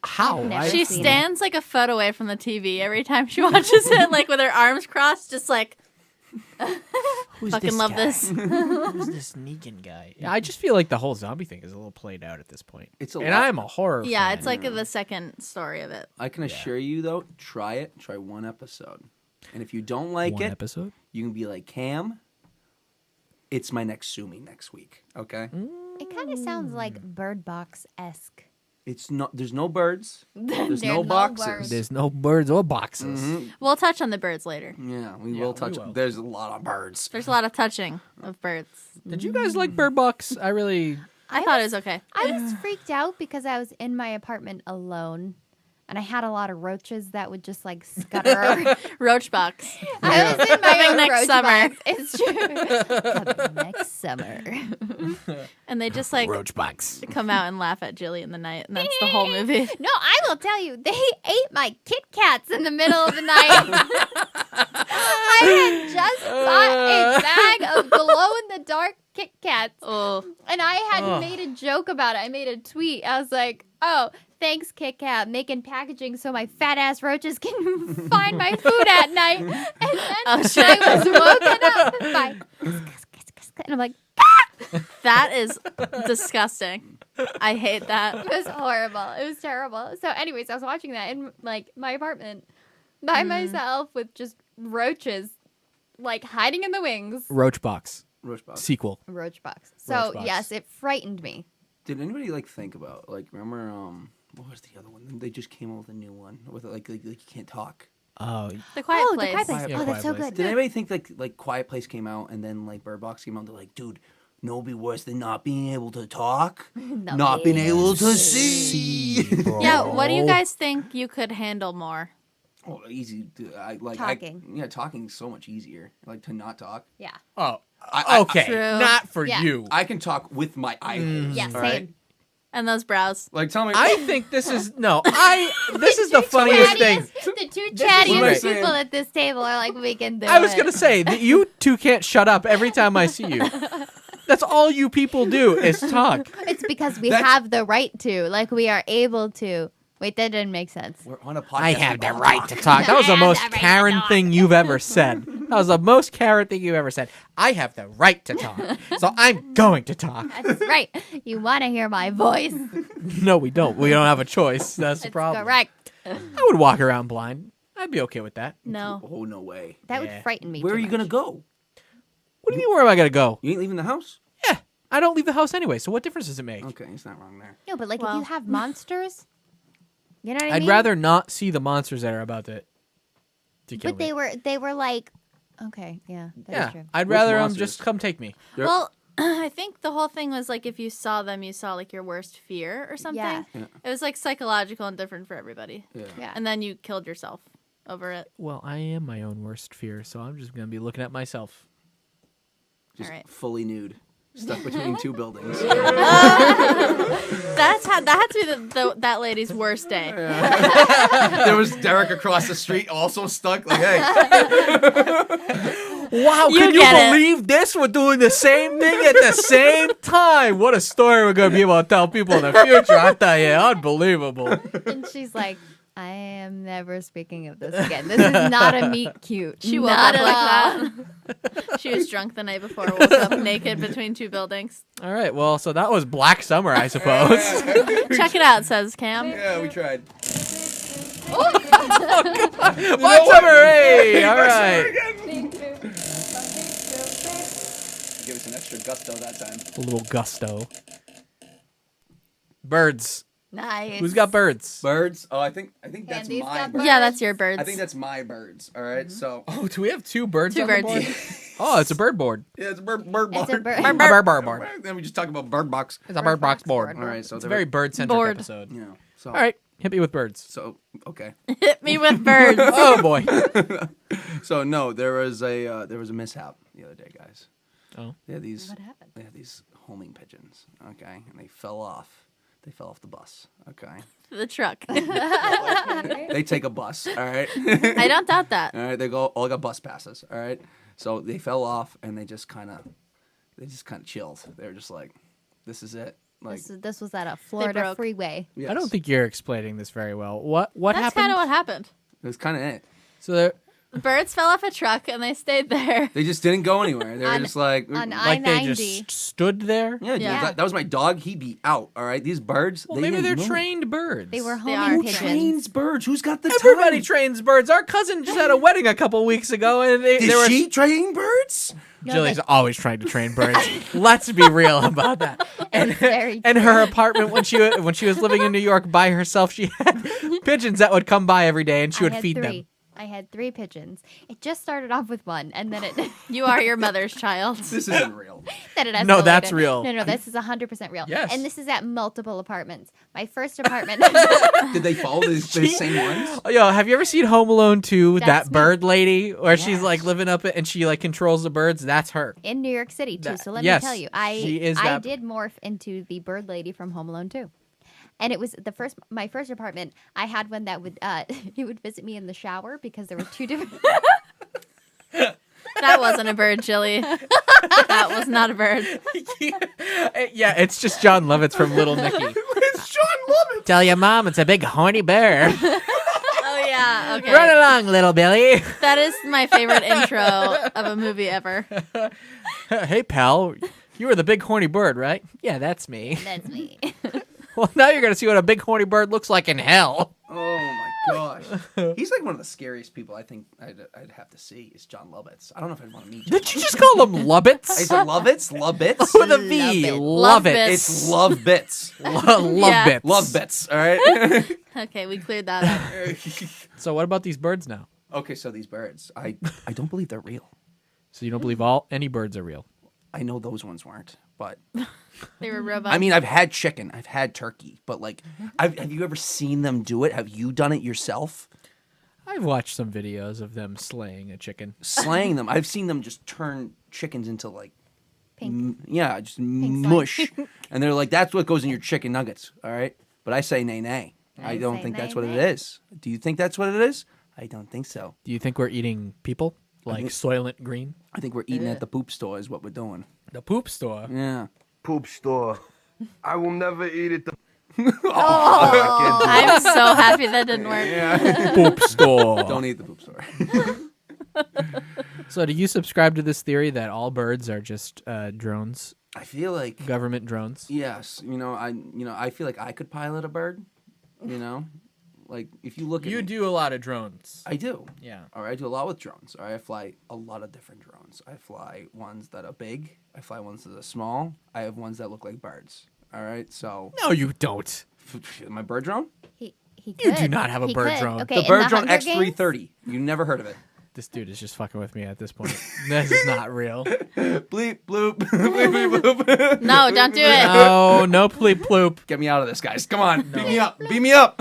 How? I've never I- She seen it. stands like a foot away from the TV every time she watches it, like with her arms crossed, just like Who's fucking love guy? this. Who's this Negan guy? Yeah, I just feel like the whole zombie thing is a little played out at this point. It's a and lot. I'm a horror Yeah, fan. it's like the second story of it. I can assure you though, try it. Try one episode, and if you don't like one it, episode. you can be like Cam. It's my next Sue Me next week. Okay. It kind of sounds like Bird Box-esque. It's not. There's no birds. There's no no boxes. birds. There's no birds or boxes. Mhm. We'll touch on the birds later. Yeah, we Yeah, will we touch. will. There's a lot of birds. There's a lot of touching of birds. Did you guys like Bird Box? I really. I thought it was okay. I was freaked out because I was in my apartment alone, and I had a lot of roaches that would just like scutter. Roach box. I was in my Coming own next roach summer. box. It's true. Coming next summer. And they just like Roach Box. come out and laugh at Jilly in the night, and that's the whole movie. No, I will tell you, they ate my Kit Kats in the middle of the night. I had just bought a bag of glow-in-the-dark Kit Kats, Oh, and I had Ugh. made a joke about it. I made a tweet. I was like, oh, thanks, Kit Kat, making packaging so my fat-ass roaches can find my food at night. And then Oh, shit. I was woken up by... And I'm like, that is disgusting. I hate that. it was horrible. It was terrible. So, anyways, I was watching that in like my apartment by myself with just roaches, like hiding in the wings. Roach Box Roach box. sequel. Roach box. So Roach box. yes, it frightened me. Did anybody like think about like remember what was the other one? They just came out with a new one with like you can't talk. Oh, The Quiet oh, Place. the Quiet Place. Yeah, Oh, that's Quiet so Place. good. Did anybody think like Quiet Place came out and then like Bird Box came out? And they're like, dude, no be worse than not being able to talk, not being able to see. Yeah, what do you guys think you could handle more? Oh, easy. Talking. Talking's so much easier. Like to not talk. Yeah. Oh, I- okay. True. Not for Yeah. you. I can talk with my eye holes. Yeah, all same. right? And those brows. Like tell me. I think this is no. This is the funniest thing. The two What am I chattiest saying? people at this table are like, we can do I was it. gonna say that you two can't shut up every time I see you. That's all you people do is talk. It's because we That's- have the right to. Like, we are able to. Wait, that didn't make sense. We're on a podcast. I have we the all right talk. to talk. That was the I have most the right to Karen talk. thing you've ever said. That was the most Karen thing you've ever said. I have the right to talk, so I'm going to talk. That's right. You want to hear my voice. No, we don't. We don't have a choice. That's the It's problem. correct. I would walk around blind. I'd be okay with that. No. Oh no way. That Yeah. would frighten me. Where too are you gonna much. go? What do you mean? Where am I gonna go? You ain't leaving the house. Yeah, I don't leave the house anyway. So what difference does it make? Okay, it's not wrong there. No, but like if Well. you have monsters, you know what I I'd mean? rather not see the monsters that are about to kill But me. they were like Okay, yeah, that's Yeah, true. I'd Which rather them monsters? just come take me. Yep. Well, I think the whole thing was like if you saw them, you saw like your worst fear or something. Yeah. It was like psychological and different for everybody. Yeah. Yeah. And then you killed yourself over it. Well, I am my own worst fear, so I'm just gonna be looking at myself. Just All right. fully nude, stuck between two buildings. That had to be that lady's worst day. There was Derek across the street, also stuck. Like, hey, Wow, You can you get it. believe this? We're doing the same thing at the same time. What a story we're gonna be able to tell people in the future. I tell you, unbelievable. And she's like, I am never speaking of this again. This is not a meet cute. She woke Not up at like all. that. She was drunk the night before, woke up naked between two buildings. All right, well, so that was Black Summer, I suppose. Check it out, says Cam. yeah, we tried. Black Summer, hey! All right. Give us an extra gusto that time. A little gusto. Birds. Nice. Who's got birds? Birds. Oh, I think that's Candy's my got birds. Yeah, that's your birds. I think that's my birds. All right, so Oh, do we have two birds Two on birds. the board? Oh, it's a bird board. yeah, it's a bird It's a board. bird. A bird board. Then we just talk about bird box. It's a bird box board. All right, so It's a there very bird-centric Board. episode. Yeah. So All right, hit me with birds. So okay. Hit me with birds. Oh boy. So no, there was a mishap the other day, guys. Oh. They had these. What happened? They had these homing pigeons. Okay, and they fell off. They fell off the bus. Okay. The truck. They take a bus. All right. I don't doubt that. All right. They all got bus passes. All right. So they fell off and they just kind of chilled. They were just like, this is it. Like, This was at a Florida broke. freeway. yes. I don't think you're explaining this very well. What That's happened? kind of what happened. It was kind of it. So there, The birds fell off a truck and they stayed there. They just didn't go anywhere. They were On- just like, on like they I-90. just stood there. yeah, dude, Yeah. that was my dog. He'd be out. All right. These birds. Well, they maybe didn't they're move. trained birds. They were They homing are. Who pigeons. trains birds? Who's got the Everybody time? trains birds. Our cousin just had a wedding a couple weeks ago, and they Did were. she train birds? No, Jillian's they- always trying to train birds. Let's be real about that. And very and her apartment when she was living in New York by herself, she had pigeons that would come by every day, and she would I had feed three. them. I had 3 pigeons. It just started off with 1, and then it You are your mother's child. This isn't real. then it escalated. No, that's real. No, this is 100% real. Yes. And this is at multiple apartments. My first apartment. Did they follow the same ones? Yo, have you ever seen Home Alone 2? That's That me. bird lady, where she's Yes. like living up it and she like controls the birds. That's her. in New York City too. That- So let yes, me tell you, she is I that- did morph into the bird lady from Home Alone 2. And it was my first apartment. I had one that would he would visit me in the shower because there were 2 different. That wasn't a bird, Jilly. That was not a bird. Yeah, it's just John Lovitz from Little Nicky. It's John Lovitz. Tell your mom it's a big horny bear. Oh yeah, okay. Run along, little Billy. That is my favorite intro of a movie ever. Hey, pal. You were the big horny bird, right? Yeah, that's me. That's me. Well, now you're going to see what a big horny bird looks like in hell. Oh my gosh. He's like one of the scariest people I think I'd have to see is John Lovitz. I don't know if I'd want to meet John. Did you just call him Lubbits? Is it Lovitz? Lovitz? With a V. Love it. It's Love Bits. Love Yeah. bits. Love Bits, all right? Okay, we cleared that up. So what about these birds now? Okay, so these birds, I don't believe they're real. So you don't believe any birds are real? I know those ones weren't, but They were robots. I mean, I've had chicken, I've had turkey, but like, have you ever seen them do it? Have you done it yourself? I've watched some videos of them slaying a chicken. Slaying them. I've seen them just turn chickens into like, Pink. just slime. mush, and they're like, that's what goes in your chicken nuggets, all right? But I say nay nay. I don't say think that's nay, what it nay. is. Do you think that's what it is? I don't think so. Do you think we're eating people? Like Soylent Green? I think we're eating at the poop store is what we're doing. The poop store. Yeah. Poop store. I will never eat it. I'm so happy that didn't work. Poop store. Don't eat the poop store. So do you subscribe to this theory that all birds are just drones, I feel like government drones? yes. I feel like I could pilot a bird. Like if you look at You me, do a lot of drones. I do. Yeah. All right, I do a lot with drones. All right, I fly a lot of different drones. I fly ones that are big. I fly ones that are small. I have ones that look like birds. All right, so No, you don't. my bird drone, He You could. do not have a He bird could. drone. Okay, the in bird drone Hunger Games- X330. You never heard of it. This dude is just fucking with me at this point. This is not real. Bleep, bloop. Bleep, bloop. No, don't do it. No pleep ploop. Get me out of this, guys. Come on. Beat me up. Beat me up.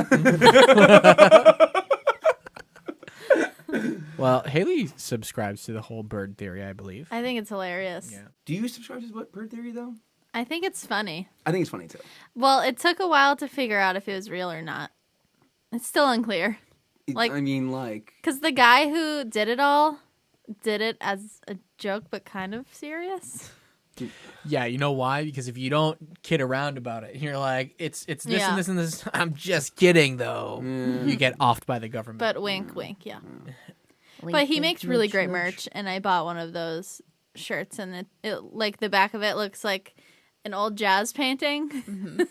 Well, Haley subscribes to the whole bird theory, I believe. I think it's hilarious. Yeah. Do you subscribe to what bird theory, though? I think it's funny. I think it's funny, too. Well, it took a while to figure out if it was real or not. It's still unclear. Like- I mean, like... Because the guy who did it all did it as a joke, but kind of serious. Yeah, you know why? Because if you don't kid around about it, you're like, it's this Yeah. and this and this. I'm just kidding, though. You get offed by the government. But wink, wink, yeah. Wink, But he wink, makes really nudge, great nudge. merch, and I bought one of those shirts, and it like the back of it looks like an old jazz painting,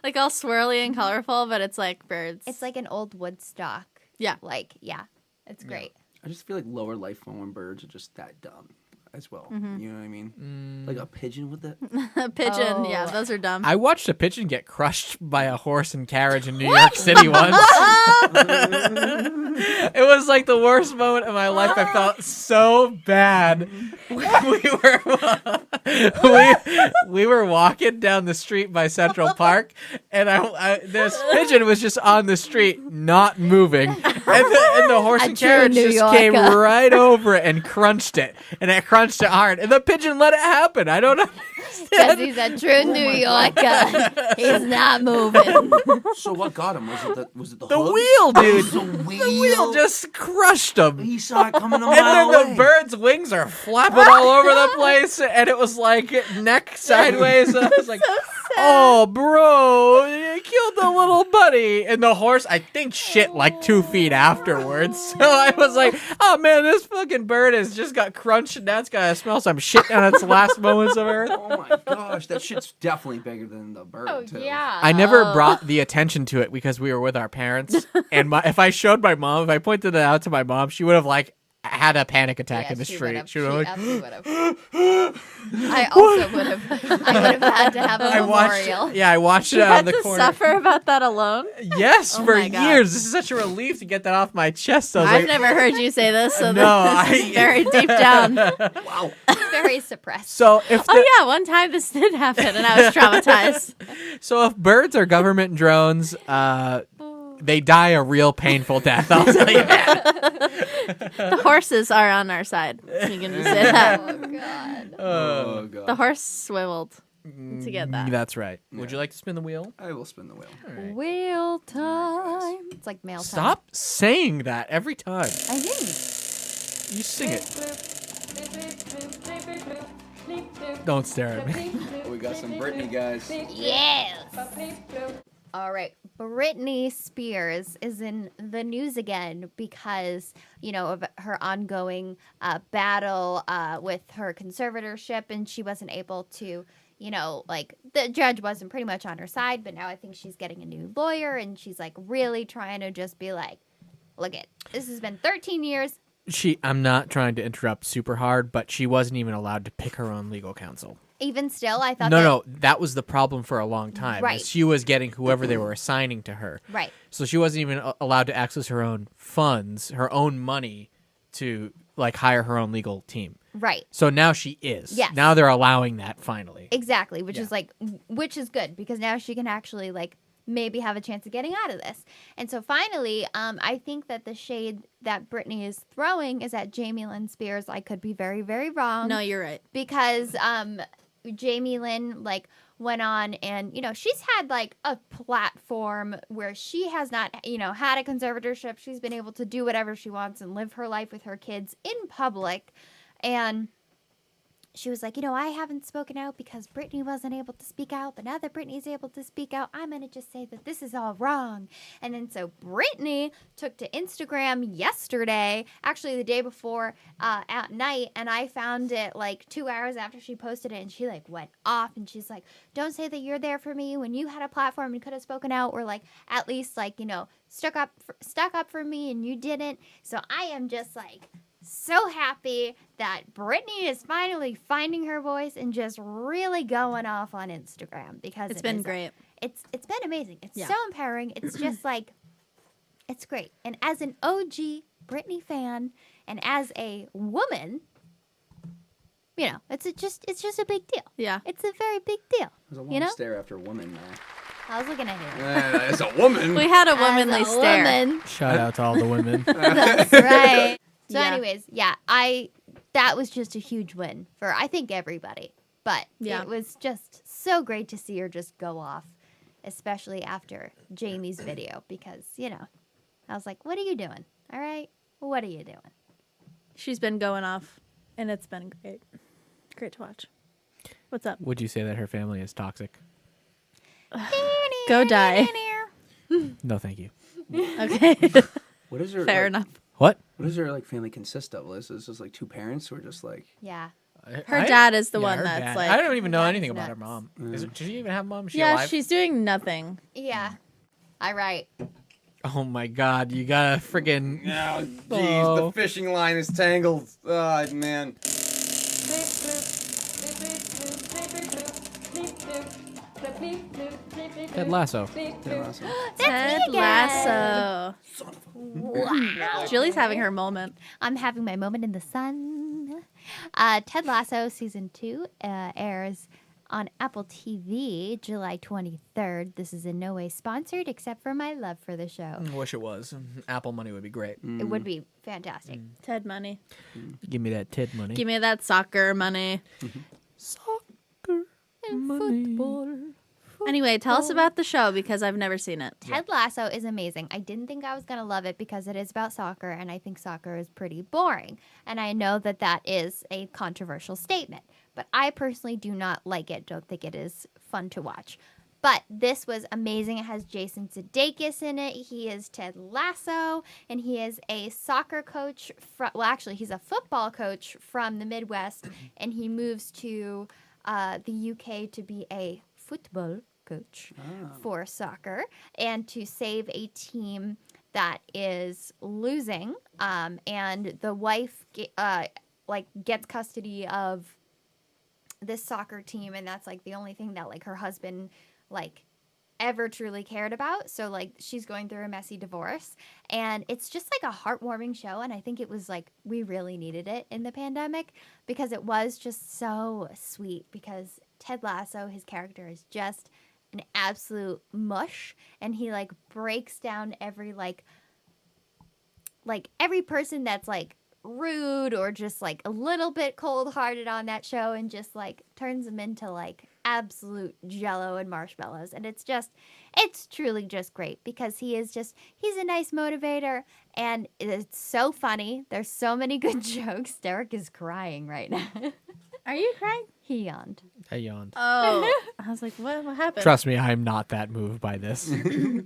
like all swirly and colorful, but it's like birds. It's like an old Woodstock. Yeah. Like, yeah. It's great. I just feel like lower life form birds are just that dumb as well. You know what I mean? Like a pigeon with that. a pigeon. Oh. Yeah, those are dumb. I watched a pigeon get crushed by a horse and carriage in New York City once. It was like the worst moment of my life. I felt so bad. We were walking down the street by Central Park, and this pigeon was just on the street, not moving, and the horse A and true carriage New just came Yorker. right over it and crunched it, and it crunched it hard, and the pigeon let it happen. I don't know. Because he's a true New Yorker. He's not moving. So what got him? Was it the The hooves? wheel, dude. The wheel. The wheel just crushed him. He saw it coming a And mile then away. the bird's wings are flapping all over the place, and it was like neck sideways. And I was like, "Oh, bro, you killed the little buddy." And the horse, I think, shit like 2 feet afterwards. So I was like, "Oh man, this fucking bird has just got crunched, and now it's gotta smell some shit on its last moments of earth." Oh my gosh, that shit's definitely bigger than the bird, too. I never brought the attention to it because we were with our parents, and if I showed my mom, if I pointed it out to my mom, she would have like had a panic attack in the street. She would have like, I also would have. I would have had to have a I memorial. watched. Yeah, I watched it you on had the to corner. suffer about that alone. Yes, Oh for my God. years. This is such a relief to get that off my chest. I was I've like, never heard you say this, so No, this is very deep down. Wow. Very suppressed. so if Oh yeah, one time this did happen, and I was traumatized. so if birds are government drones, they die a real painful death. I'll tell you that. The horses are on our side. You can just say that. Oh God. Oh, God. The horse swiveled to get that. That's right. Would you like to spin the wheel? I will spin the wheel. Wheel time. It's like mail time. Stop saying that every time. I didn't. You sing it. Don't stare at me. We got some Britney, guys. Yes. All right. Britney Spears is in the news again because, you know, of her ongoing battle with her conservatorship, and she wasn't able to, you know, like the judge wasn't pretty much on her side, but now I think she's getting a new lawyer, and she's like really trying to just be like, look it, this has been 13 years. I'm not trying to interrupt super hard, but she wasn't even allowed to pick her own legal counsel. Even still, I thought No, that was the problem for a long time. Right. Is she was getting whoever they were assigning to her. Right. So she wasn't even allowed to access her own funds, her own money to like hire her own legal team. Right. So now she is. Yes. Now they're allowing that finally. Exactly, which Yeah. is like, which is good because now she can actually like maybe have a chance of getting out of this. And so finally, I think that the shade that Britney is throwing is at Jamie Lynn Spears. I could be very, very wrong. No, you're right. Because Jamie Lynn like went on and, you know, she's had like a platform where she has not, you know, had a conservatorship. She's been able to do whatever she wants and live her life with her kids in public. And she was like, you know, I haven't spoken out because Britney wasn't able to speak out, but now that Britney's able to speak out, I'm going to just say that this is all wrong. And then so Britney took to Instagram yesterday, actually the day before at night, and I found it like 2 hours after she posted it, and she like went off, and she's like, don't say that you're there for me when you had a platform and could have spoken out, or like at least like, you know, stuck up for me and you didn't. So I am just like so happy that Britney is finally finding her voice and just really going off on Instagram because It's been great. It's been amazing. It's Yeah. so empowering. It's just like, it's great. And as an OG Britney fan, and as a woman, you know, it's just a big deal. Yeah. It's a very big deal. There's a long You know? stare after a woman now. I was looking at you. As a woman. We had a As womanly a stare. woman. Shout out to all the women. That's right. So, Yeah. anyways, yeah, that was just a huge win for I think everybody. But Yeah. it was just so great to see her just go off, especially after Jamie's video, because I was like, "What are you doing? All right, what are you doing?" She's been going off, and it's been great. Great to watch. What's up? Would you say that her family is toxic? Go die. No, thank you. Okay. What is her? Fair like, enough. What? What does her family consist of, Liz? Is this like two parents who are just like? Yeah. Her dad is the Yeah, one her that's dad. like. I don't even know Dad's anything about her nuts. mom. Does she even have a mom? Is she Yeah, alive? she's doing nothing. Yeah. All right. Oh my god, you gotta friggin' Oh, jeez, the fishing line is tangled. Oh, man. Ted Lasso. Ted me Lasso. Wow. Julie's having her moment. I'm having my moment in the sun. Ted Lasso season 2 airs on Apple TV July 23rd. This is in no way sponsored except for my love for the show. Wish it was. Apple money would be great. It would be fantastic. Ted money. Give me that Ted money. Give me that soccer money. Soccer And money. football. Anyway, tell us about the show because I've never seen it. Ted Lasso is amazing. I didn't think I was going to love it because it is about soccer, and I think soccer is pretty boring. And I know that that is a controversial statement, but I personally do not like it. Don't think it is fun to watch. But this was amazing. It has Jason Sudeikis in it. He is Ted Lasso, and he is a soccer coach. Well, actually, he's a football coach from the Midwest, and he moves to the UK to be a football coach for soccer and to save a team that is losing. And the wife gets custody of this soccer team, and that's like the only thing that like her husband like ever truly cared about. So like she's going through a messy divorce, and it's just like a heartwarming show. And I think it was like we really needed it in the pandemic because it was just so sweet. Because Ted Lasso, his character is just an absolute mush, and he like breaks down every like every person that's like rude or just like a little bit cold-hearted on that show, and just like turns them into like absolute jello and marshmallows. And it's truly just great because he's a nice motivator, and it's so funny. There's so many good jokes. Derek is crying right now. Are you crying? He yawned. I yawned. Oh. I was like, what happened? Trust me, I'm not that moved by this.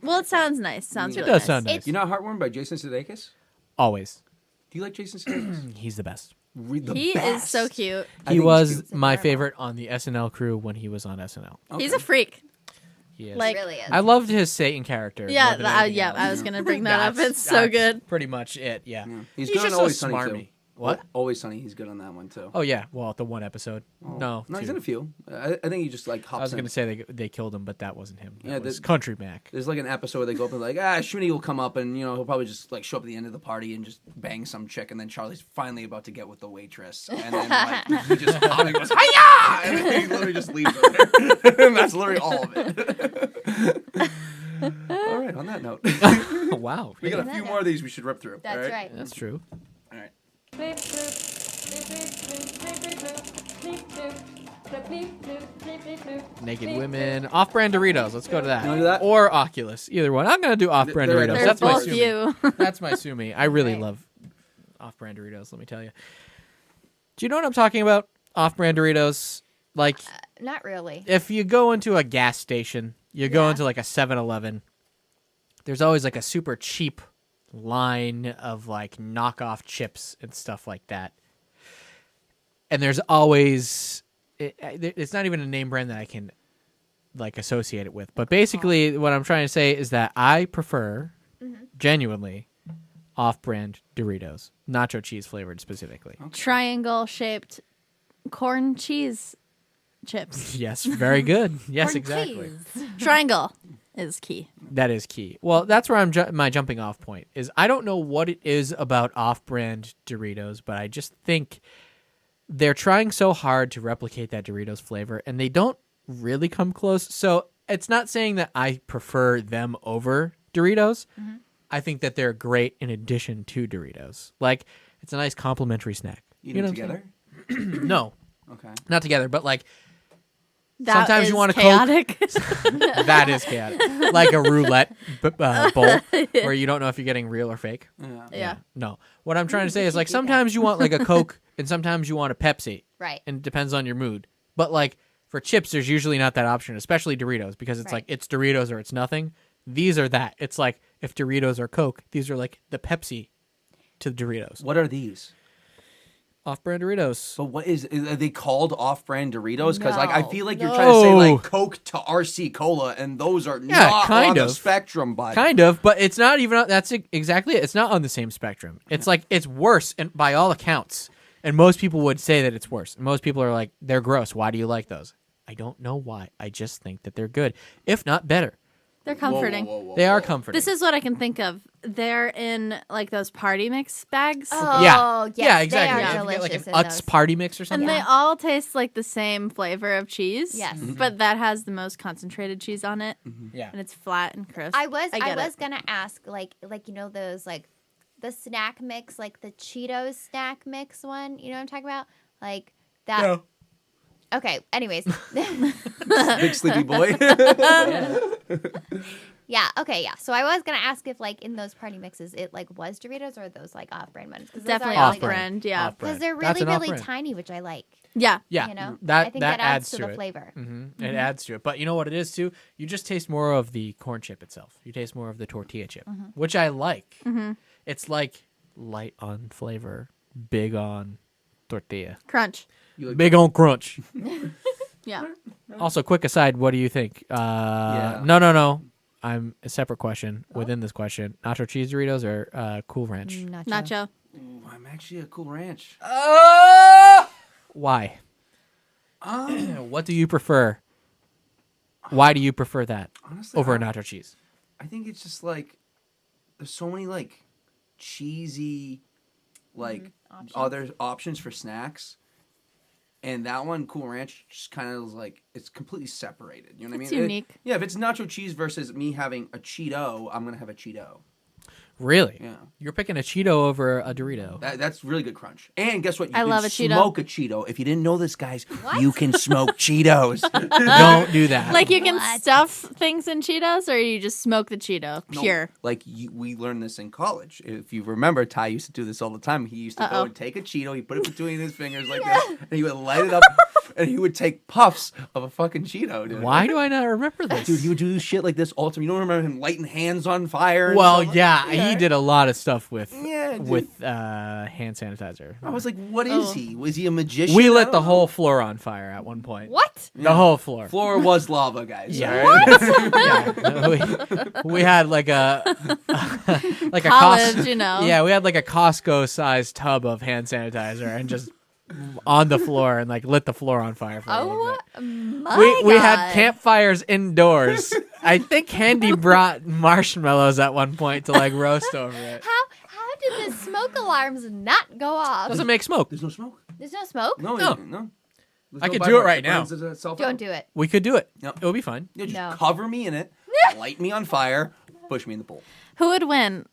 Well, it sounds nice. Sounds It really does nice. sound nice. You know Heartwarming by Jason Sudeikis? Always. Do you like Jason Sudeikis? He's the best. He is so cute. I He think he's was cute. my favorite on the SNL crew when he was on SNL. He's a freak. He is. Like- He really is. I loved his Satan character. Yeah, more than anything else. I was gonna bring that up. That's- It's so that's good. Pretty much it. Yeah. He's He's good on just so Always Sunny too. smarmy. What? Always Sunny. He's good on that one too. Oh yeah. Well, the one episode. No. No, he's two. in a few. I think he just like hops I was in. gonna say they killed him, but that wasn't him. That Yeah, was the- Country Mac. There's like an episode where they go up and like, Shuni will come up and he'll probably just like show up at the end of the party and just bang some chick, and then Charlie's finally about to get with the waitress, and then like he just hops and goes hiya, and then he literally just leaves her. And that's literally all of it. All right. On that note, Wow. we got a few more of these we should rip through. That's all right. That's true. All right. Naked women, off-brand Doritos. Let's go to that. You wanna do that? Or Oculus, either one. I'm gonna do off-brand They're- Doritos. they're They're That's my both sumi. you. That's my sumi. I really Right. love off-brand Doritos. Let me tell you. Do you know what I'm talking about? Off-brand Doritos. Like Not really. if you go into a gas station, you go Yeah. into like a 7-Eleven. There's always like a super cheap line of like knockoff chips and stuff like that. And there's always it's not even a name brand that I can like associate it with. But basically what I'm trying to say is that I prefer genuinely off-brand Doritos, nacho cheese flavored specifically. Triangle shaped corn cheese chips. Yes, very good. Yes, Corn exactly. cheese. Triangle is key. That is key. Well, that's where my jumping off point is. I don't know what it is about off-brand Doritos, but I just think they're trying so hard to replicate that Doritos flavor, and they don't really come close. So it's not saying that I prefer them over Doritos. Mm-hmm. I think that they're great in addition to Doritos. Like, it's a nice complimentary snack. Eat You know them what I'm together? saying? No, Okay. not together, but like That sometimes is you want a Coke. chaotic. That is chaotic. Like a roulette bowl where you don't know if you're getting real or fake. Yeah. No. What I'm trying to say is like sometimes you want like a Coke and sometimes you want a Pepsi. Right. And it depends on your mood. But like for chips, there's usually not that option, especially Doritos, because it's Right. like it's Doritos or it's nothing. These are that. It's like if Doritos are Coke, these are like the Pepsi to Doritos. What are these? Off-brand Doritos. But what are they called off-brand Doritos? Because like I No. feel like you're trying to say No. like Coke to RC Cola, and those are Yeah, not kind on the of. spectrum, bud. Kind of, but it's not even. That's exactly it. It's not on the same spectrum. It's like it's worse, and by all accounts. And most people would say that it's worse. Most people are like, they're gross. Why do you like those? I don't know why. I just think that they're good, if not better. They're Whoa, whoa, comforting. whoa, whoa, They are whoa. comforting. This is what I can think of. They're in like those party mix bags. Oh, Yeah. yes, Yeah, exactly. They are If you get like delicious an in Utz those. party mix or something. And they all taste like the same flavor of cheese. Yes. But that has the most concentrated cheese on it. Yeah. And it's flat and crisp. I was get gonna ask like you know those like the snack mix, like the Cheetos snack mix one. You know what I'm talking about? Like that. No. Okay. Anyways. Big sleepy boy. Yeah. Okay. Yeah. So I was gonna ask if like in those party mixes it like was Doritos or those like off-brand ones. 'Cause those are, Definitely like, off-brand, yeah. Because they're That's really an really off-brand. tiny, which I like. Yeah. Yeah. You know. That I think that adds to the it. flavor. It adds to it. But you know what it is too? You just taste more of the corn chip itself. You taste more of the tortilla chip, which I like. It's like light on flavor, big on tortilla, Crunch. big on crunch. Yeah. Also, quick aside, what do you think? Yeah. No. I'm a separate question within this question. Nacho cheese Doritos or Cool Ranch? Nacho. Ooh, I'm actually a Cool Ranch. Why? What do you prefer? Why do you prefer that Honestly, over a I- nacho cheese? I think it's just like there's so many like cheesy like other options for snacks. And that one, Cool Ranch, just kind of like it's completely separated. You know what It's I mean? unique. Yeah, if it's nacho cheese versus me having a Cheeto, I'm gonna have a Cheeto. Really? Yeah. You're picking a Cheeto over a Dorito. That's really good crunch. And guess what? You I can love a Cheeto. smoke a Cheeto. If you didn't know this, guys, you can smoke Cheetos. Don't do that. Like you can What? stuff things in Cheetos or you just smoke the Cheeto No, pure. like we learned this in college. If you remember, Ty used to do this all the time. He used to go and take a Cheeto, he put it between his fingers like this, and he would light it up, and he would take puffs of a fucking Cheeto, dude. Why do I not remember this? Dude, he would do shit like this all the time. You don't remember him lighting hands on fire? And Well, stuff? yeah, he did a lot of stuff with Yeah, dude. hand sanitizer. I was like, what is he? Was he a magician? We I lit don't the know. whole floor on fire at one point. What? The whole floor. Floor was lava, guys. Yeah. all right? Yeah. we had like a like College, you know. Yeah, we had like a Costco-sized tub of hand sanitizer and just on the floor and like lit the floor on fire for a little Oh bit. my We God. had campfires indoors. I think Handy brought marshmallows at one point to like roast over it. How did the smoke alarms not go off? Doesn't make smoke. There's no smoke. There's no smoke? No. No. No. There's I no could byproduct. do it right It now. burns itself Don't out. do it. We could do it. Yep. It would be fine. Yeah, just No. cover me in it, light me on fire, push me in the pool. Who would win?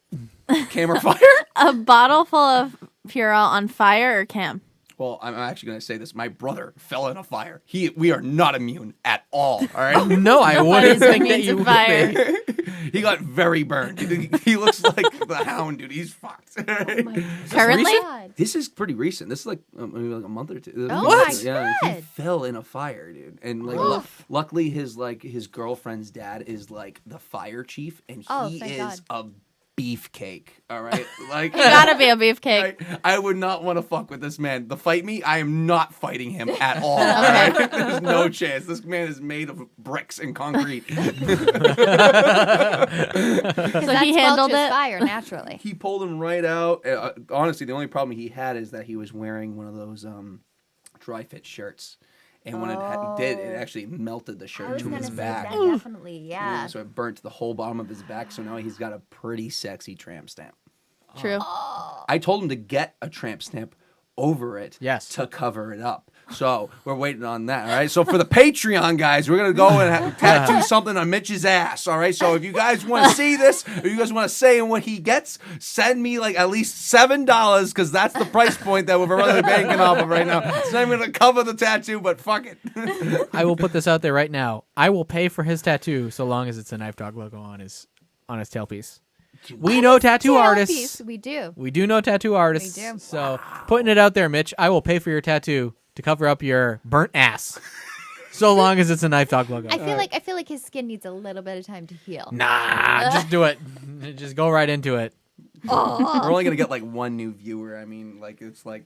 Cam or fire? A bottle full of Purell on fire or Cam? Well, I'm actually going to say this. My brother fell in a fire. We are not immune at all. All right. No, I wouldn't Nobody's think that immune you to would fire. be. He got very burned. He looks like the Hound, dude. He's fucked. Currently? God. This is pretty recent. This is like maybe like a month or two. Oh What? my Yeah, he God. fell in a fire, dude. And like, Oof. luckily, his girlfriend's dad is like the fire chief, and Oh, he thank is a beefcake. All right, like You gotta be a beefcake. I would not want to fuck with this man. The fight me, I am not fighting him at all. All right? There's no chance. This man is made of bricks and concrete. Because So he handled it? fire naturally. He pulled him right out. Honestly, the only problem he had is that he was wearing one of those dry fit shirts, And when it did, it actually melted the I shirt was to gonna his say back. that definitely, yeah. So it burnt the whole bottom of his back. So now he's got a pretty sexy tramp stamp. True. I told him to get a tramp stamp over it to cover it up. So we're waiting on that, all right? So for the Patreon guys, we're going to go and tattoo something on Mitch's ass, all right? So if you guys want to see this, or you guys want to say what he gets, send me like at least $7 because that's the price point that we're really banking off of right now. It's not even going to cover the tattoo, but fuck it. I will put this out there right now. I will pay for his tattoo so long as it's a KnifeDog logo on his tailpiece. We know tattoo artists. We do. We do know tattoo artists. We do. So putting it out there, Mitch, I will pay for your tattoo to cover up your burnt ass. So long as it's a KnifeDog logo. I feel like his skin needs a little bit of time to heal. Nah, just do it. Just go right into it. We're only gonna get like one new viewer. I mean, like it's like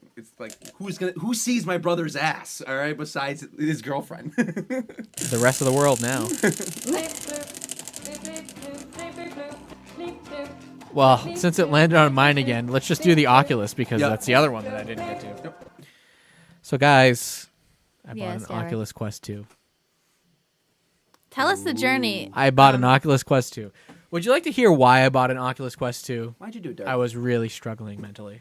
who sees my brother's ass? All right, besides his girlfriend. The rest of the world now. Well, since it landed on mine again, let's just do the Oculus because that's the other one that I didn't get to. So, guys, I bought an Oculus Quest 2. Tell us the journey. I bought an Oculus Quest 2. Would you like to hear why I bought an Oculus Quest 2? Why'd you do it, Derek? I was really struggling mentally.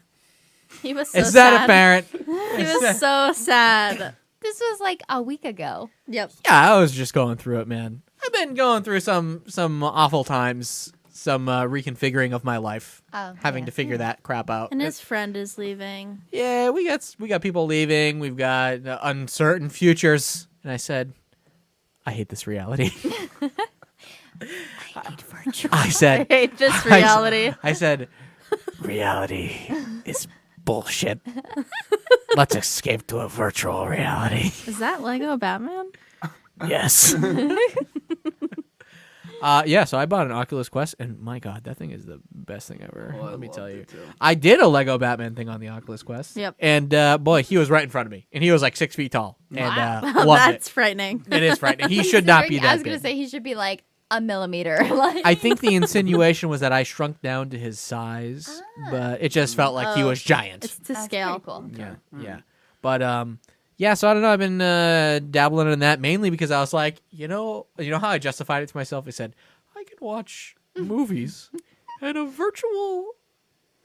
He was so Is sad. that apparent? He was so sad. This was like a week ago. Yep. Yeah, I was just going through it, man. I've been going through some awful times, some reconfiguring of my life, having to figure that crap out. And his friend is leaving. Yeah, we got people leaving. We've got uncertain futures. And I said, I hate this reality. I hate virtual. I said, I hate this reality. I said, reality is bullshit. Let's escape to a virtual reality. Is that Lego Batman? Yes. So I bought an Oculus Quest, and my God, that thing is the best thing ever. Oh, Let me tell you. too. I did a Lego Batman thing on the Oculus Quest. Yep. And boy, he was right in front of me, and he was like 6 feet tall. And Well, loved that's it. frightening. It is frightening. He should not be that I was gonna big. say he should be like a millimeter. Like I think the insinuation was that I shrunk down to his size, but it just felt like he was giant. It's to that's scale. pretty cool. Yeah. But so I don't know. I've been dabbling in that mainly because I was like, you know how I justified it to myself? I said, I can watch movies at a virtual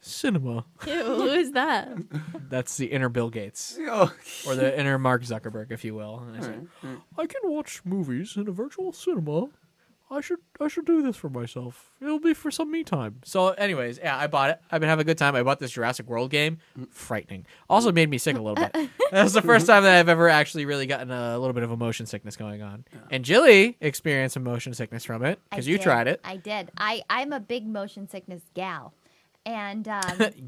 cinema. Ew, who is that? That's the inner Bill Gates. Oh, Or the inner Mark Zuckerberg, if you will. And I said, I can watch movies in a virtual cinema. I should do this for myself. It'll be for some me time. So anyways, yeah, I bought it. I've been having a good time. I bought this Jurassic World game. Frightening. Also made me sick a little bit. That was the first time that I've ever actually really gotten a little bit of a motion sickness going on. And Jilly experienced some motion sickness from it because you tried it. I did. I'm a big motion sickness gal. And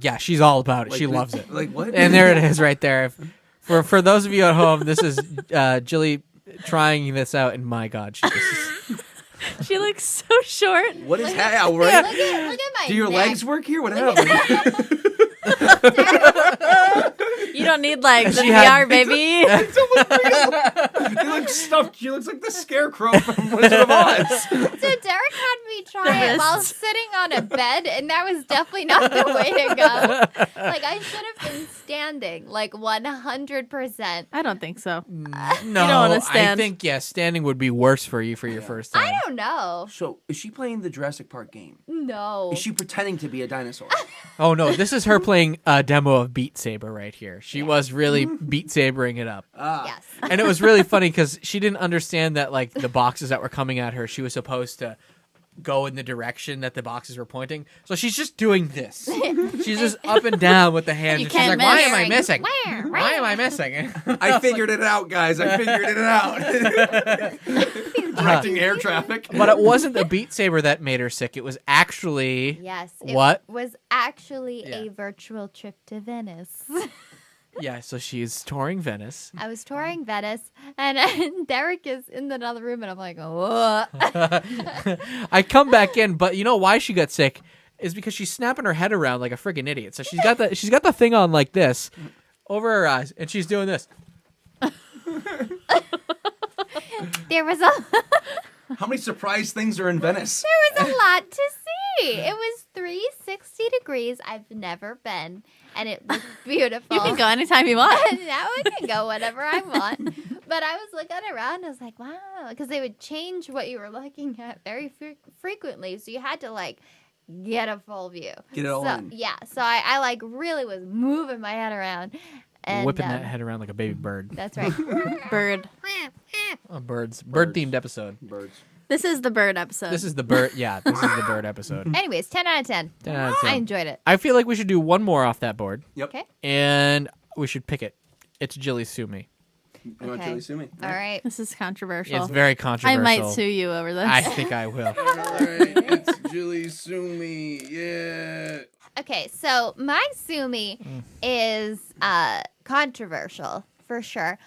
Yeah, she's all about it. like She this- loves it. Like what? And there it is right there. For those of you at home, this is Jilly trying this out, and my God, She looks so short. What is that? Right? look at my Do your neck. legs work here? What happened? You don't need legs in She had- VR, baby. She looks stuffed. She looks like the scarecrow from Wizard of Oz. So Derek had me try it while wrists. sitting on a bed, and that was definitely not the way to go. Like I should have been standing, like 100%. I don't think so. No, wanna I stand. think standing would be worse for you for your first time. I don't know. So, is she playing the Jurassic Park game? No. Is she pretending to be a dinosaur? Oh no, this is her playing a demo of Beat Saber right here. She was really Beat Sabering it up. Yes. And it was really funny because she didn't understand that like the boxes that were coming at her, she was supposed to go in the direction that the boxes were pointing. So she's just doing this. She's just up and down with the hands. You And she's can't like, why miss. am I missing? Where? Why am I missing? I figured it out, guys. I figured it out. Directing air traffic. But it wasn't the Beat Saber that made her sick. It was actually Yes. It What? was actually Yeah. a virtual trip to Venice. Yeah, so she's touring Venice. I was touring Venice, and Derek is in another room, and I'm like, oh. I come back in, but you know why she got sick is because she's snapping her head around like a friggin' idiot. So she's got the thing on like this over her eyes, and she's doing this. There was a How many surprise things are in Venice? there was a lot to see. It was 360 degrees. I've never been, and it looked beautiful. You can go anytime you want. Now I can go whenever I want. But I was looking around. I was like, wow, because they would change what you were looking at very frequently, so you had to like get a full view. Get it all in. Yeah, so I like really was moving my head around. And, Whipping that head around like a baby bird. That's right. Bird. Oh, bird-themed episode. Birds. This is the bird episode. This is the bird. Yeah, this is the bird episode. Anyways, 10 out of 10. 10 out of 10. I enjoyed it. I feel like we should do one more off that board, Yep. Okay. and we should pick it. It's Jilly Sue Me. You want Okay. Chili Sue me? All right. This is controversial. It's very I controversial. might sue you over this. I think I will. All right, it's Chili Sue me. Yeah. Okay, so my sue me is controversial for sure.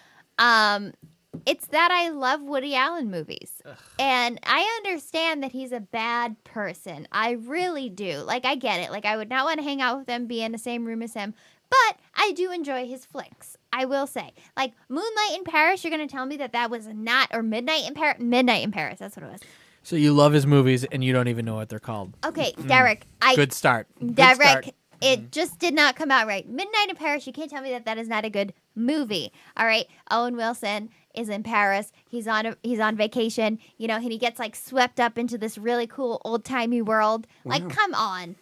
It's that I love Woody Allen movies. And I understand that he's a bad person. I really do. Like, I get it. Like, I would not want to hang out with him, be in the same room as him. But I do enjoy his flicks. I will say. Like, Moonlight in Paris, you're going to tell me that was not, or Midnight in Paris? Midnight in Paris, that's what it was. So you love his movies, and you don't even know what they're called. Okay, Derek. Good start. Good Derek, start. it just did not come out right. Midnight in Paris, you can't tell me that is not a good movie. All right, Owen Wilson is in Paris. He's on vacation, you know, and he gets like swept up into this really cool old-timey world. Like, Wow. come on.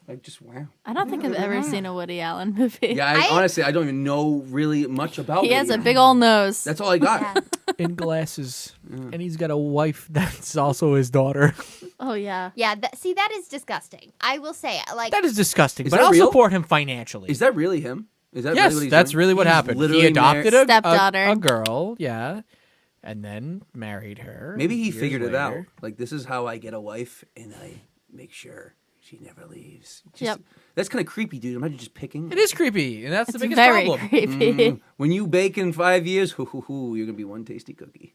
Like, just wow. I don't think I've ever seen a Woody Allen movie. Yeah, honestly, I don't even know really much about He has Woody a big old nose. That's all I got. Yeah. In glasses. And he's got a wife that's also his daughter. Oh, yeah. Yeah, see, that is disgusting. I will say, like, That is disgusting, Is but that I'll real? support him financially. Is that really him? Is that Yes, really what he's that's doing? really what He's happened. He literally adopted married- Stepdaughter. a girl, yeah, and then married her. Maybe he years figured it out. later. Like, this is how I get a wife, and I make sure she never leaves. Just, Yep. That's kind of creepy, dude. Imagine just picking. It is creepy, and that's It's the biggest very problem. creepy. When you bake in 5 years, you're gonna be one tasty cookie.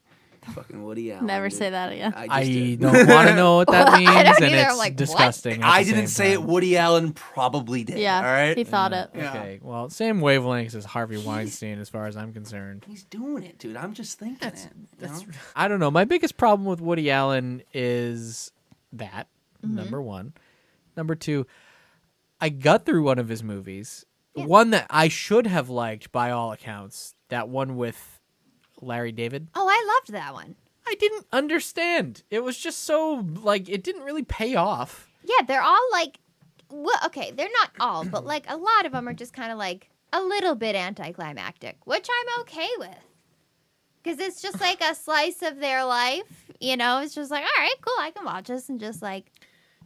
Fucking Woody Allen. Never dude. say that again. I I just did. don't want to know what that means, I don't and either. it's I'm like, what? disgusting. at I the didn't same say time. it. Woody Allen probably did. Yeah, All right. he thought it. Yeah. Okay, well, same wavelengths as Harvey Weinstein, as far as I'm concerned. He's doing it, dude. I'm just thinking it. you know? I don't know. My biggest problem with Woody Allen is that, number one. Number two, I got through one of his movies, one that I should have liked by all accounts, that one with Larry David. oh, I loved that one. I didn't understand. It was just so, like, it didn't really pay off. Yeah, they're all like, well, okay, they're not all, but like a lot of them are just kind of like a little bit anticlimactic, which I'm okay with. Because it's just like a slice of their life, you know? It's just like, all right, cool, I can watch this and just like,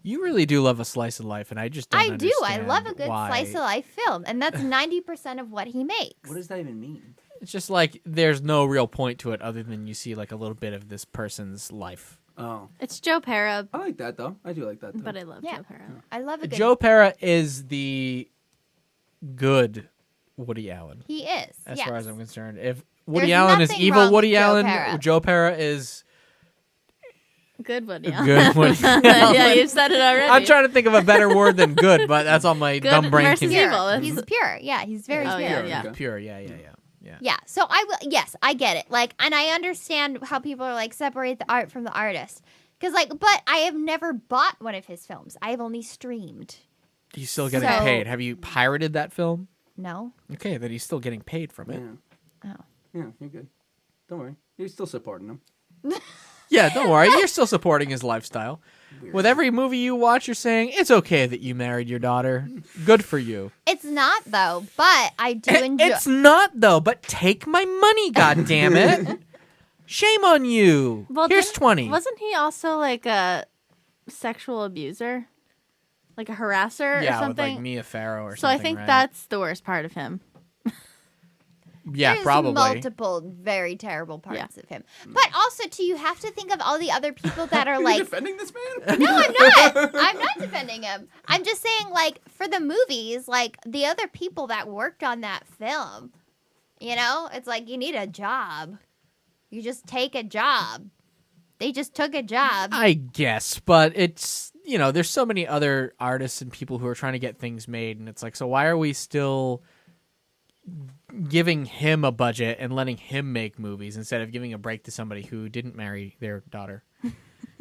You really do love a slice of life, and I just don't I do. I understand love a good why. slice of life film, and that's 90% of what he makes. What does that even mean? It's just like there's no real point to it other than you see like a little bit of this person's life. Oh, It's Joe Pera, I like that though. I do like that. Though. but I love Yeah. Joe Pera. I love a good. Joe Pera is the good Woody Allen, He is. as yes. far as I'm concerned. If Woody There's Allen is nothing evil wrong Woody with Joe Allen, Pera. Joe Pera is Good Woody Allen. good Woody Yeah, you said it already. I'm trying to think of a better word than good, but that's on my Good dumb brain. versus can- Pure. evil. That's- He's pure. Yeah, he's very Oh, pure. yeah, Pure, yeah. pure, yeah. Yeah, so I will. Yes, I get it. Like, and I understand how people are like separate the art from the artist. Because like, but I have never bought one of his films. I have only streamed. He's still getting So- paid. Have you pirated that film? No. Okay, then he's still getting paid from it. Yeah. Oh. Yeah, you're good. Don't worry. You're still supporting him. Yeah, don't worry. You're still supporting his lifestyle. With every movie you watch, you're saying, it's okay that you married your daughter. Good for you. It's not though. But I do enjoy. It's not, though, but take my money, goddammit. Shame on you. Well, Here's didn't- 20. Wasn't he also like a sexual abuser? Like a harasser or Yeah, with something? like Mia Farrow or so something, I think right? that's the worst part of him. Yeah, There's probably. multiple very terrible parts Yeah. of him. But also, too, you have to think of all the other people that are Are you like. defending this man? No, I'm not. I'm not defending him. I'm just saying, like, for the movies, like, the other people that worked on that film, you know, it's like you need a job. You just take a job. They just took a job. I guess, but it's, you know, there's so many other artists and people who are trying to get things made, and it's like, so why are we still giving him a budget and letting him make movies instead of giving a break to somebody who didn't marry their daughter?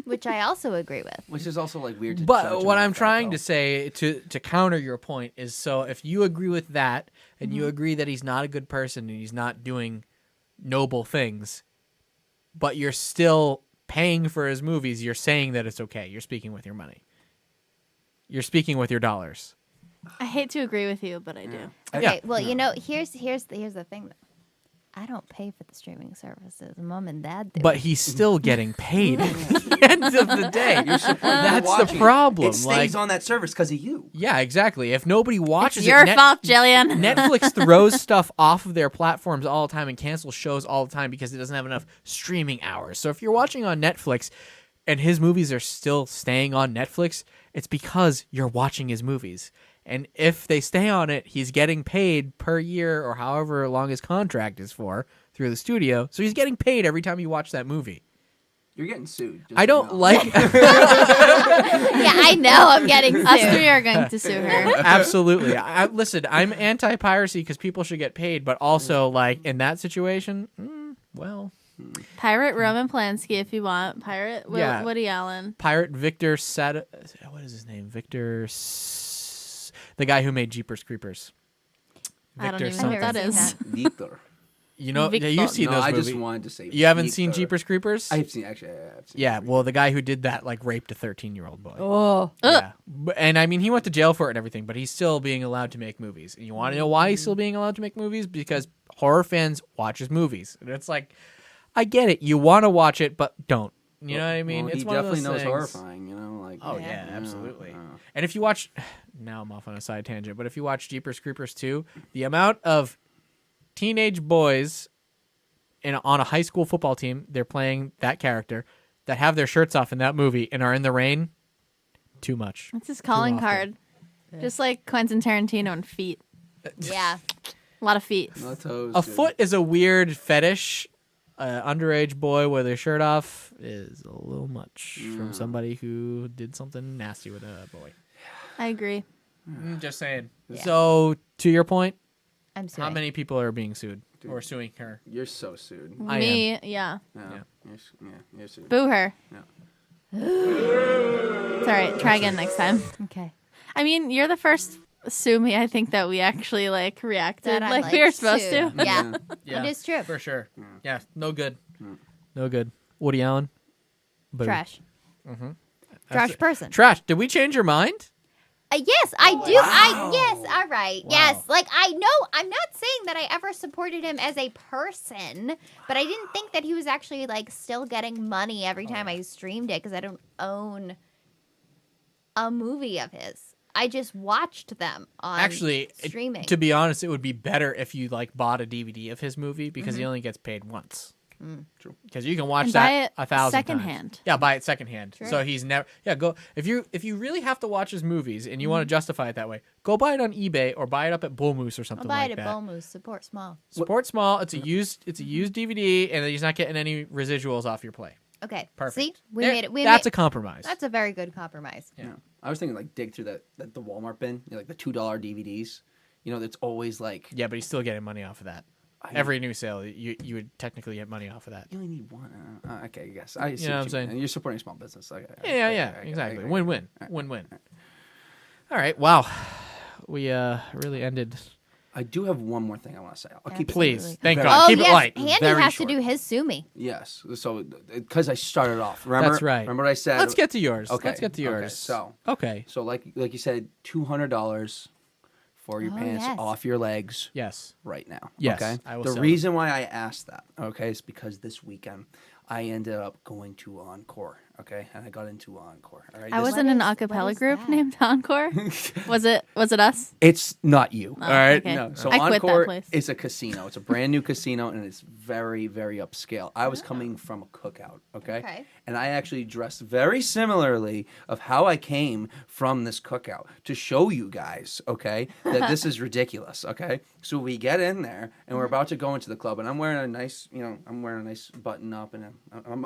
Which I also agree with. Which is also like weird to judge But him what off I'm that, trying though. to say to counter your point is, so if you agree with that and you agree that he's not a good person and he's not doing noble things, but you're still paying for his movies. You're saying that it's okay. You're speaking with your money. You're speaking with your dollars. I hate to agree with you, but I do. Okay, Yeah. well, here's the thing. I don't pay for the streaming services. Mom and Dad do. But he's still getting paid at the end of the day. That's the Watching it. problem. It stays Like, on that service because of you. yeah, exactly. If nobody watches It's your it, fault, Jillian. Netflix throws stuff off of their platforms all the time and cancels shows all the time because it doesn't have enough streaming hours. So if you're watching on Netflix and his movies are still staying on Netflix, it's because you're watching his movies. And if they stay on it, he's getting paid per year or however long his contract is for through the studio. So he's getting paid every time you watch that movie. You're getting sued. just I so you don't know. like... Yeah, I know I'm getting Us sued. three are going to sue her. Absolutely. Listen, I'm anti-piracy because people should get paid, but also, like, in that situation, well... Pirate Roman Polanski if you want. Pirate Yeah. Woody Allen. Pirate Victor what is his name? The guy who made Jeepers Creepers. I don't even know something. what that I've never is. seen Victor. You know, Victor. you've seen No, those I movies. just wanted to say. You haven't seen Victor. Jeepers Creepers? I've seen I've seen. Yeah, well, the guy who did that like raped a 13-year-old boy. Oh. Yeah, and I mean, he went to jail for it and everything, but he's still being allowed to make movies. And you want to know why he's still being allowed to make movies? Because horror fans watch his movies, and it's like, I get it, you want to watch it, but don't. You know what I mean? Well, it's he one of definitely those knows things. horrifying. You know, like Oh yeah, absolutely. yeah. And if you watch, now I'm off on a side tangent, but if you watch Jeepers Creepers 2, the amount of teenage boys on a high school football team, they're playing that character, that have their shirts off in that movie and are in the rain, too much. That's his calling often. card. Just like Quentin Tarantino and feet. Yeah. A lot of feet. No toes, A dude. foot is a weird fetish. Underage boy with their shirt off is a little much from somebody who did something nasty with a boy. I agree. Just saying. Yeah. So, to your point, I'm suing. how many people are being sued or suing her? You're so sued. I Me, yeah. Yeah. Yeah. You're sued. Boo her. Yeah. It's all right. Try again next time. Okay. I mean, you're the first sue me. I think that we actually like reacted That I'm, like we were supposed sued. to. Yeah. Yeah, It is true. for sure. Yeah, no good. No good. Woody Allen? Boo. Trash. That's Trash it. person. Trash. Did we change your mind? Yes, I do. Yes, all right. Wow. Yes, like I know. I'm not saying that I ever supported him as a person, but I didn't think that he was actually like still getting money every time I streamed it because I don't own a movie of his. I just watched them on Actually, streaming. to be honest, it would be better if you like bought a DVD of his movie because he only gets paid once. True. Because you can watch And that buy it 1,000 secondhand. times. Yeah, buy it secondhand. True. So he's never. Yeah, go if you really have to watch his movies and you want to justify it that way, go buy it on eBay or buy it up at Bull Moose or I'll something buy like it at that. Bull Moose. Support small. Support small. It's a used DVD, and he's not getting any residuals off your play. Okay. Perfect. See, we There- made it. That's a compromise. That's a very good compromise. Yeah. I was thinking like dig through the Walmart bin, you know, like the $2 DVDs. You know, that's always like Yeah, but he's still getting money off of that. Every new sale, you would technically get money off of that. you only need one. Okay, I guess. I see You know what I'm you saying? mean. You're supporting small business. Okay, Yeah, okay, exactly. okay. Win-win. Win-win. All right. Wow. We really ended. I do have one more thing I want to say. I'll keep it. Please. Thank Very- God. Oh Keep yes, it light. Handy Very has short. to do his sue me. Yes. So because I started off. Remember? That's right. Remember what I said? Let's get to yours. Okay. Let's get to yours. Okay. Okay. So like you said, $200 for your Oh, pants yes. off your legs Yes. right now. Yes, Okay. I will The sell reason why I asked that, okay, is because this weekend I ended up going to Encore. Okay, and I got into Encore. All right. I This- was in an What acapella is group that? named Encore. Was it us? It's not you. Oh, all right. okay. No. So I quit that Encore place. is a casino. It's a brand new casino, and it's very, very upscale. I was coming from a cookout. Okay. Okay. And I actually dressed very similarly of how I came from this cookout to show you guys, okay, that this is ridiculous. Okay. So we get in there, and we're about to go into the club, and I'm wearing a nice, I'm wearing a nice button up, and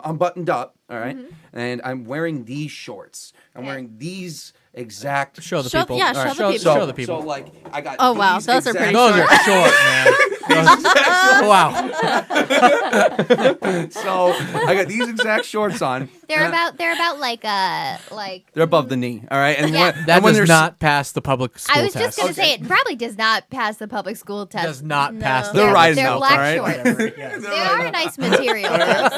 I'm buttoned up. All right? And I'm wearing these shorts. I'm wearing these exact. Show the Show- people. yeah, All show right, the people. Show the people. So like I got. Oh, wow, these those are exact- pretty Those are short, man. Wow. So I got these exact shorts on. on. They're about like They're above the knee. All right, and Yeah. That when does they're not pass the public school I was test. just gonna say it probably does not pass the public school test. Does not pass the They're public riding They're out, black all right? shorts. They are a nice material. Though,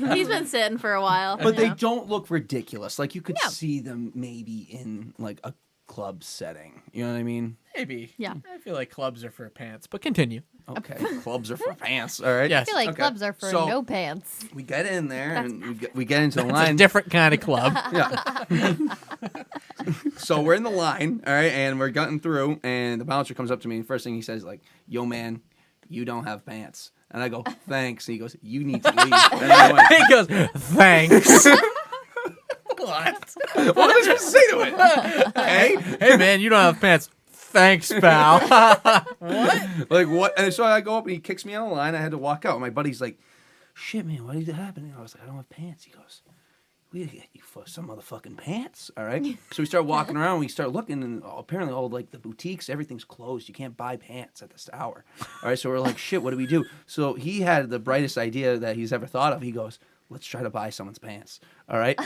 so. He's been sitting for a while. But they you know. don't look ridiculous. Like you could No. see them maybe in like a club setting. You know what I mean? Maybe. Yeah. I feel like clubs are for pants, but continue. Okay, clubs are for pants. All right. Yes. I feel like Okay. clubs are for So- no pants. We get in there and we get into the It's a line. different kind of club. Yeah. So we're in the line, all right, and we're getting through, and the bouncer comes up to me, and first thing he says, like, "Yo, man, you don't have pants." And I go, "Thanks." And he goes, "You need to leave." And I went, He goes, thanks. "What? What am I supposed to say to it?" Hey, Hey, man, you don't have pants. Thanks, pal. like what? And so I go up, and he kicks me out of the line. I had to walk out. My buddy's like, "Shit, man, what is happening?" I was like, "I don't have pants." He goes, "We gotta get you for some motherfucking pants, all right?" So we start walking around. We start looking, and apparently all like the boutiques, everything's closed. You can't buy pants at this hour. All right, so we're like, "Shit, what do we do?" So he had the brightest idea that he's ever thought of. He goes, "Let's try to buy someone's pants." All right.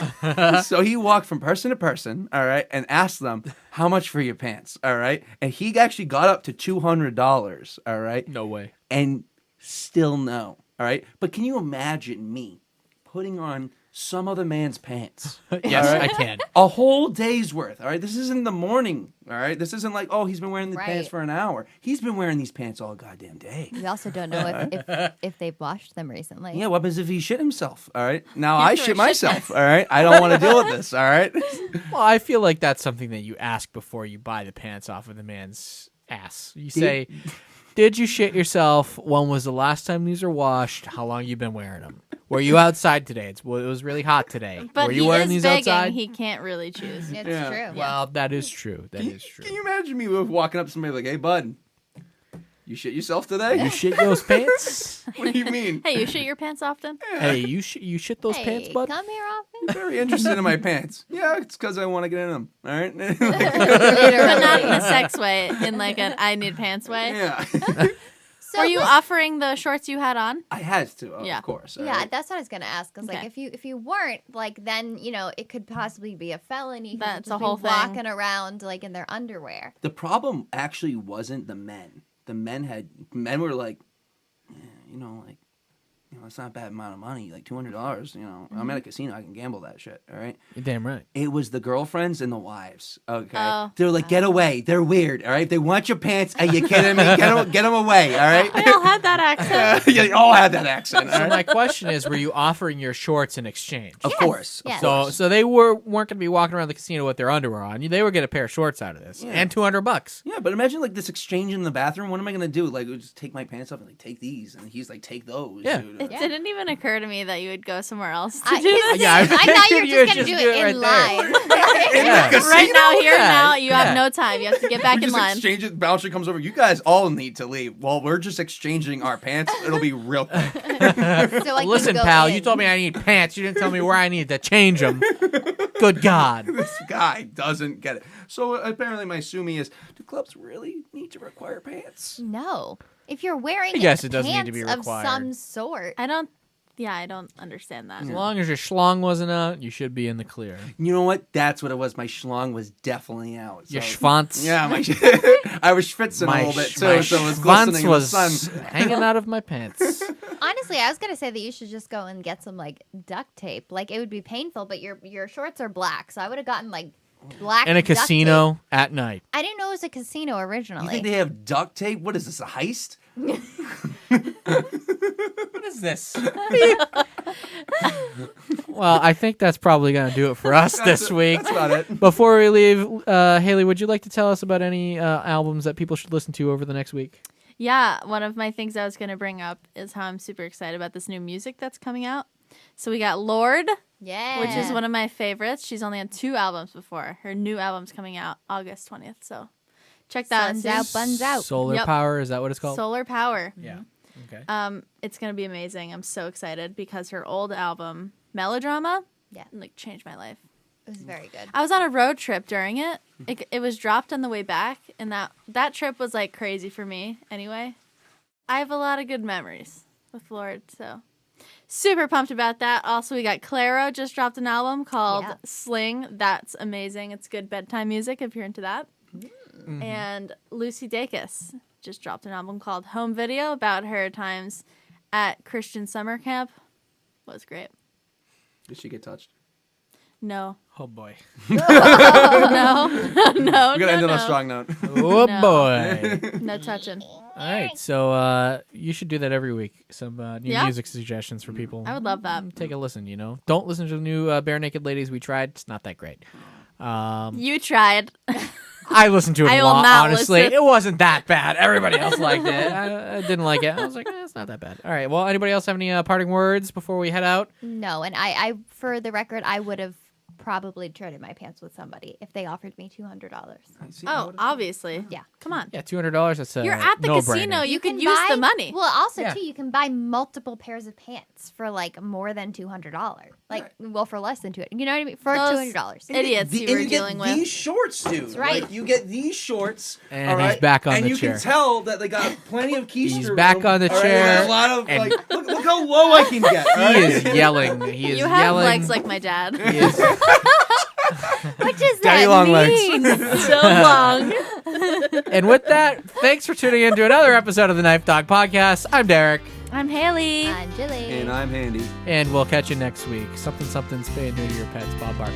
So he walked from person to person, all right, and asked them, "How much for your pants?" All right. And he actually got up to $200, all right, No way. and still no. All right. But can you imagine me putting on some other man's pants? Yes, All right? I can. A whole day's worth. All right. This isn't the morning. All right. This isn't like, oh, he's been wearing the pants Right. for an hour. He's been wearing these pants all goddamn day. We also don't know if they've washed them recently. Yeah, what happens if he shit himself? All right. Now I for a shit shit myself. All right. I don't want to deal with this. All right. Well, I feel like that's something that you ask before you buy the pants off of the man's ass. You say, did you shit yourself? When was the last time these were washed? How long you been wearing them? Were you outside today? It was really hot today. But Were you he wearing is these begging. outside? He can't really choose. It's Yeah. true. Well, that is true. That is true. Can you imagine me walking up to somebody like, "Hey, bud, you shit yourself today?" You shit those pants? What do you mean? Hey, you shit your pants often? Hey, you shit those Hey, pants, bud? come here often. Very interested in my pants. Yeah, it's because I want to get in them. All right. But not in a sex way, in like an I need pants way. Yeah. So Were you offering the shorts you had on? I had to, Yeah. of course. all Yeah, right? that's what I was gonna ask. Cause like Okay. if you weren't, like then it could possibly be a felony. 'cause That's you'd a be whole thing. walking around like in their underwear. The problem actually wasn't the men. The men were like, like, it's not a bad amount of money, like $200. I'm at a casino, I can gamble that shit. All right. You're damn right. It was the girlfriends and the wives. Okay. Oh. They're like, get away. They're weird. All right. They want your pants. Are you kidding me? Get them away. All right. They all had that accent. Yeah, they all had that accent. all So right? my question is, were you offering your shorts in exchange? Of course. yes. So they weren't going to be walking around the casino with their underwear on. They were getting a pair of shorts out of this Yeah. and $200. Yeah, but imagine like this exchange in the bathroom. What am I gonna do? Like, just take my pants off and like take these, and he's like, take those. Yeah. dude. It didn't even occur to me that you would go somewhere else to I, do this. Yeah, I thought you were you just gonna do it in right there. line. Yeah. Right now, here Yeah, now, you yeah. have no time. You have to get back We in just line. exchange it. Bouncer comes over. You guys all need to leave. Well, we're just exchanging our pants. It'll be real quick. So like Listen, you go pal, in. you told me I need pants. You didn't tell me where I need to change them. Good God. This guy doesn't get it. So apparently, my sumi is: do clubs really need to require pants? No, if you're wearing Yes, it does need to be pants of required. some sort. I don't understand that. As long as your schlong wasn't out, you should be in the clear. You know what? That's what it was. My schlong was definitely out. Your So- schwanz. Yeah, I was schwitzing a little bit too, so it was glistening in the was sun. hanging out of my pants. Honestly, I was gonna say that you should just go and get some like duct tape. Like it would be painful, but your shorts are black, so I would have gotten like black. In a duct casino tape. at night. I didn't know it was a casino You originally. think they have duct tape? What is this? A heist? What is this? Well, I think that's probably going to do it for us this week. That's about it. Before we leave, Haley, would you like to tell us about any albums that people should listen to over the next week? Yeah, one of my things I was going to bring up is how I'm super excited about this new music that's coming out. So we got Lorde, yeah, which is one of my favorites. She's only had 2 albums before. Her new album's coming out August 20th. So check that Suns out. out, buns out. Solar Yep. Power, is that what it's called? Solar Power. Yeah. Okay. It's going to be amazing. I'm so excited because her old album, Melodrama, Yeah. like changed my life. It was very good. I was on a road trip during it. It was dropped on the way back, and that trip was like crazy for me anyway. I have a lot of good memories with Lorde, so Super pumped about that. Also, we got Claro just dropped an album called Yeah. Sling. That's amazing. It's good bedtime music if you're into that. Mm-hmm. And Lucy Dacus just dropped an album called Home Video about her times at Christian summer camp. Was great. Did she get touched? No. Oh boy. No. No. We're gonna end on a strong note. Oh No. boy. No touching. All right, so you should do that every week. Some new Yeah. music suggestions for people. I would love that. Take a listen. Don't listen to the new Bare Naked Ladies we tried. It's not that great. You tried. I listened to it I a will lot. not Honestly, listen. it wasn't that bad. Everybody else liked it. I didn't like it. I was like, it's not that bad. All right. Well, anybody else have any parting words before we head out? No, and I, for the record, I would have probably traded my pants with somebody if they offered me $200. Oh, obviously. Yeah. Come on. Yeah, $200. That's a You're at the no-brainer. casino. You can use buy, the money. Well, also Yeah. too, you can buy multiple pairs of pants for like more than $200. Like, well, for less than $200. You know what I mean? For Those $200. idiots you were dealing with. These shorts, dude. That's right. Like, you get these shorts. And all he's right? back on and the you chair. can tell that they got plenty of keister He's back room, on the all right? chair, And a lot of and- like, look how low I can get. all He right? is yelling. He is You have yelling. legs like my dad. He is- What does Daddy that long legs. mean? So long. And with that, thanks for tuning in to another episode of the KnifeDog Podcast. I'm Derek, I'm Haley. I'm Julie. And I'm handy. and we'll catch you next week. Something, spay and neuter your pets. Bob Barker.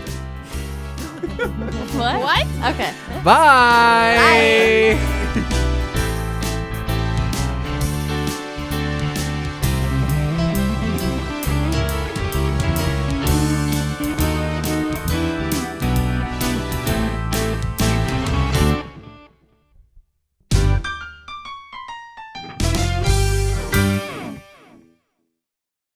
What? Okay. Bye.